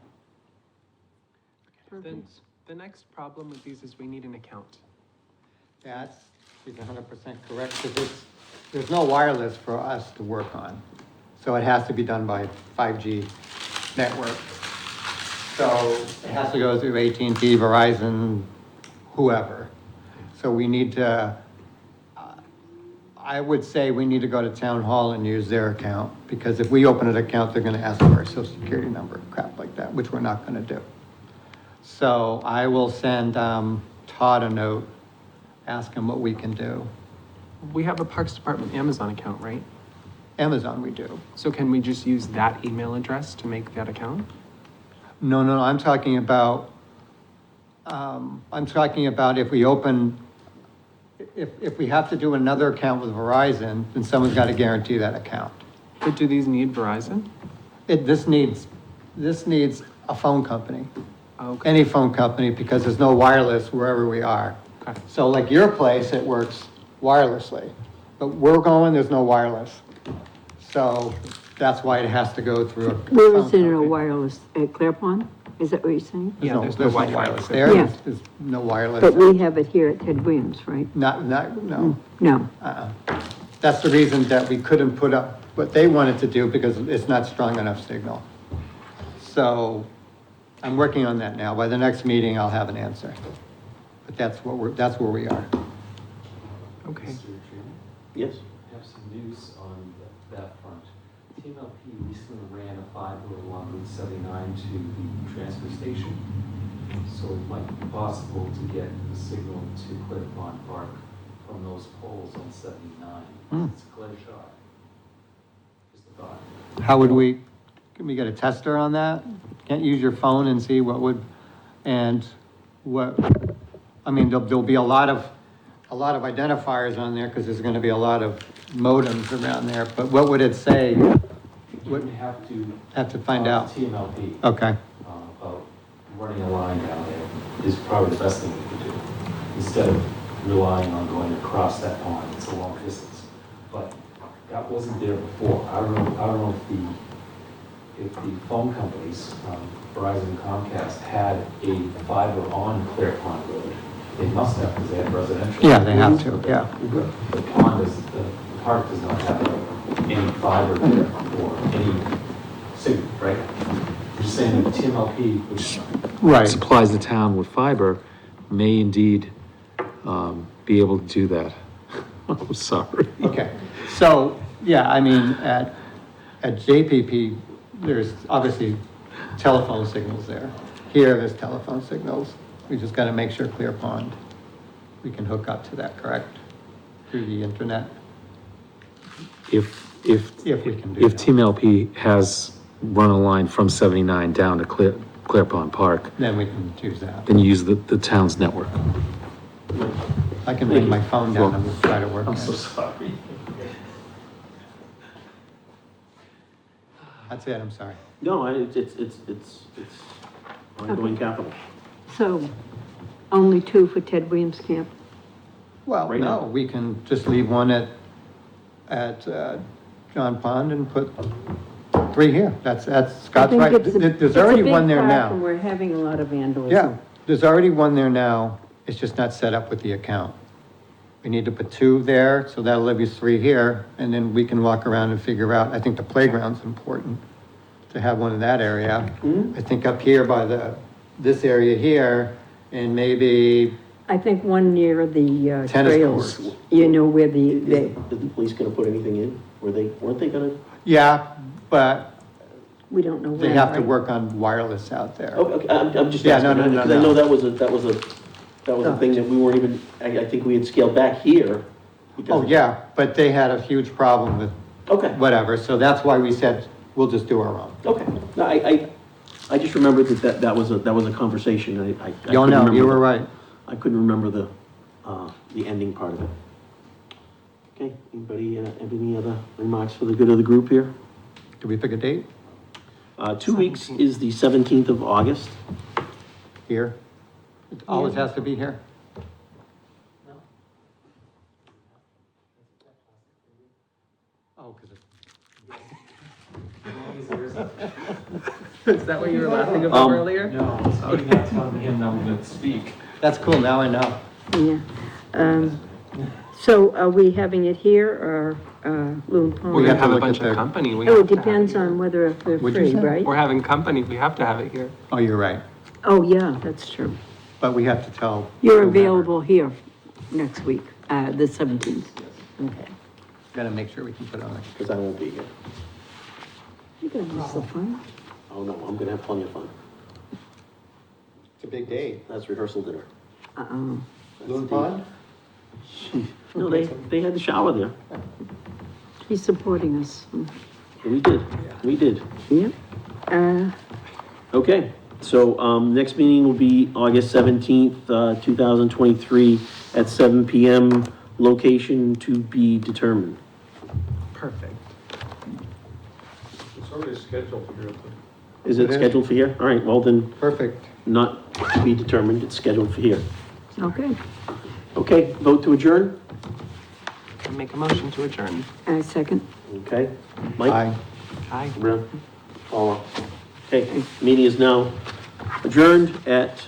Speaker 2: Then the next problem with these is we need an account.
Speaker 5: she's 100% correct, because there's no wireless for us to work on. So it has to be done by 5G network. So it has to go through AT&T, Verizon, whoever. So we need to, I would say we need to go to town hall and use their account, because if we open an account, they're gonna ask for our social security number, crap like that, which we're not gonna do. So I will send, Todd a note, ask him what we can do.
Speaker 2: We have a Parks Department Amazon account, right?
Speaker 5: Amazon we do.
Speaker 2: So can we just use that email address to make that account?
Speaker 5: No, I'm talking about, if we open, if we have to do another account with Verizon, then someone's gotta guarantee that account.
Speaker 2: But do these need Verizon?
Speaker 5: This needs a phone company,
Speaker 2: Okay.
Speaker 5: any phone company, because there's no wireless wherever we are.
Speaker 2: Okay.
Speaker 5: So like your place, it works wirelessly, but we're going, there's no wireless. So that's why it has to go through a.
Speaker 3: Where
Speaker 5: phone
Speaker 3: is it in a
Speaker 5: company.
Speaker 3: wireless, at Clear Pond? Is that what you're saying?
Speaker 2: Yeah, there's no Wi-Fi.
Speaker 5: wireless there,
Speaker 3: Yeah.
Speaker 5: there's no wireless.
Speaker 3: But we have it here at Ted Williams, right?
Speaker 5: No.
Speaker 3: No.
Speaker 5: That's the reason that we couldn't put up what they wanted to do, because it's not strong enough signal. So I'm working on that now. By the next meeting, I'll have an answer. But that's where we are.
Speaker 2: Okay.
Speaker 6: Mr. Chairman,
Speaker 1: Yes?
Speaker 6: I have some news on that front. TMLP recently ran a fiber along Route 79 to the transfer station. So it might be possible to get the signal to Clear Pond Park from those poles on 79. It's a clear shot. Just a thought.
Speaker 5: How can we get a tester on that? Can't use your phone and see there'll be a lot of identifiers on there, because there's gonna be a lot of modems around there, but what would it say?
Speaker 6: Wouldn't have to.
Speaker 5: Have to find out.
Speaker 6: TMLP.
Speaker 5: Okay,
Speaker 6: About running a line down there is probably the best thing we could do. Instead of relying on going across that pond, it's a long distance. But that wasn't there before. I don't know if the phone companies, Verizon and Comcast, had a fiber on Clear Pond Road. They must have, because they have residential.
Speaker 5: yeah, they have to, yeah.
Speaker 6: The park does not have any fiber there or any signal, right? just saying that TMLP, which
Speaker 5: Right.
Speaker 6: supplies the town with fiber, may indeed, be able to do that. I'm sorry.
Speaker 5: Okay, so, yeah, I mean, at JPP, there's obviously telephone signals there. Here, there's telephone signals. We just gotta make sure Clear Pond, we can hook up to that, correct? Through the internet,
Speaker 6: If
Speaker 5: if we can do
Speaker 6: If
Speaker 5: that.
Speaker 6: TMLP has run a line from 79 down to Clear Pond Park,
Speaker 5: Then we can choose that.
Speaker 6: then you use the town's network.
Speaker 5: I can bring my phone down and we'll try to work it.
Speaker 6: sorry.
Speaker 5: That's it, I'm sorry.
Speaker 1: No, it's ongoing capital.
Speaker 3: So, only 2 for Ted Williams Camp?
Speaker 5: Well,
Speaker 1: Right
Speaker 5: no,
Speaker 1: now.
Speaker 5: we can just leave one at John Pond and put 3 here. That's Scott's right. There's already one there
Speaker 3: It's a big park and
Speaker 5: now.
Speaker 3: we're having a lot of vandalism.
Speaker 5: Yeah, there's already one there now. It's just not set up with the account. We need to put 2 there, so that'll leave you 3 here, and then we can walk around and figure out, I think the playground's important to have one in that area. I think up here by this area here, and maybe,
Speaker 3: I think one near the
Speaker 5: Tennis
Speaker 3: trails,
Speaker 5: courts.
Speaker 3: you know, where
Speaker 1: Is the police gonna put anything in? Weren't they gonna?
Speaker 5: yeah, but
Speaker 3: we don't know when.
Speaker 5: they have to
Speaker 3: right?
Speaker 5: work on wireless out there.
Speaker 1: Oh, okay, I'm just
Speaker 5: Yeah, no,
Speaker 1: asking,
Speaker 5: no, no,
Speaker 1: because I
Speaker 5: no.
Speaker 1: know that was a thing that we weren't even, I think we had scaled back here. because-
Speaker 5: Oh, yeah, but they had a huge problem with
Speaker 1: Okay,
Speaker 5: whatever, so that's why we said, we'll just do our own.
Speaker 1: okay. No, I just remembered that was a conversation. I
Speaker 5: You
Speaker 1: couldn't
Speaker 5: know, you
Speaker 1: remember
Speaker 5: were
Speaker 1: the-
Speaker 5: right.
Speaker 1: I couldn't remember the ending part of it. Okay, anybody have any other remarks for the good of the group here?
Speaker 5: Did we pick a date
Speaker 1: 2 weeks is the 17th of August.
Speaker 5: here? It always has to be here? Oh, because
Speaker 2: Is that what you were laughing about
Speaker 1: Um,
Speaker 2: earlier?
Speaker 6: No, I'm not telling him I'm gonna speak.
Speaker 5: that's cool, now I know.
Speaker 3: Yeah. So are we having it here or Loon Pond?
Speaker 2: We're
Speaker 5: We
Speaker 2: gonna
Speaker 5: have to
Speaker 2: have a
Speaker 5: look
Speaker 2: bunch
Speaker 5: at
Speaker 2: of
Speaker 5: the-
Speaker 2: company. We
Speaker 3: Oh,
Speaker 2: have
Speaker 3: it
Speaker 2: to have
Speaker 3: depends
Speaker 2: here.
Speaker 3: on whether if they're
Speaker 5: What'd you
Speaker 3: free,
Speaker 5: say?
Speaker 3: right?
Speaker 2: We're having company, we have to have it here.
Speaker 5: Oh, you're right,
Speaker 3: Oh, yeah, that's true.
Speaker 5: but we have to tell.
Speaker 3: You're
Speaker 5: whomever.
Speaker 3: available here next week, the 17th. Okay.
Speaker 5: Gotta make sure we can put it on the.
Speaker 1: Because I won't be here.
Speaker 3: You're gonna miss the fun.
Speaker 1: Oh, no, I'm gonna have plenty of fun.
Speaker 5: It's a big day.
Speaker 1: That's rehearsal dinner.
Speaker 3: Uh-oh.
Speaker 5: Loon Pond?
Speaker 1: No, they had the shower there.
Speaker 3: He's supporting us.
Speaker 1: We did.
Speaker 3: Yep.
Speaker 1: Okay, so, next meeting will be August 17th, 2023 at 7 PM, location to be determined.
Speaker 2: Perfect.
Speaker 4: It's already scheduled here.
Speaker 1: Is it
Speaker 5: It is.
Speaker 1: scheduled for here? All right, well then,
Speaker 5: Perfect.
Speaker 1: not to be determined, it's scheduled for here.
Speaker 3: Okay.
Speaker 1: Okay, vote to adjourn?
Speaker 2: Make a motion to adjourn.
Speaker 3: Second.
Speaker 1: Okay, Mike?
Speaker 5: Aye.
Speaker 2: Aye.
Speaker 1: Brown? Paula? Okay, meeting is now adjourned at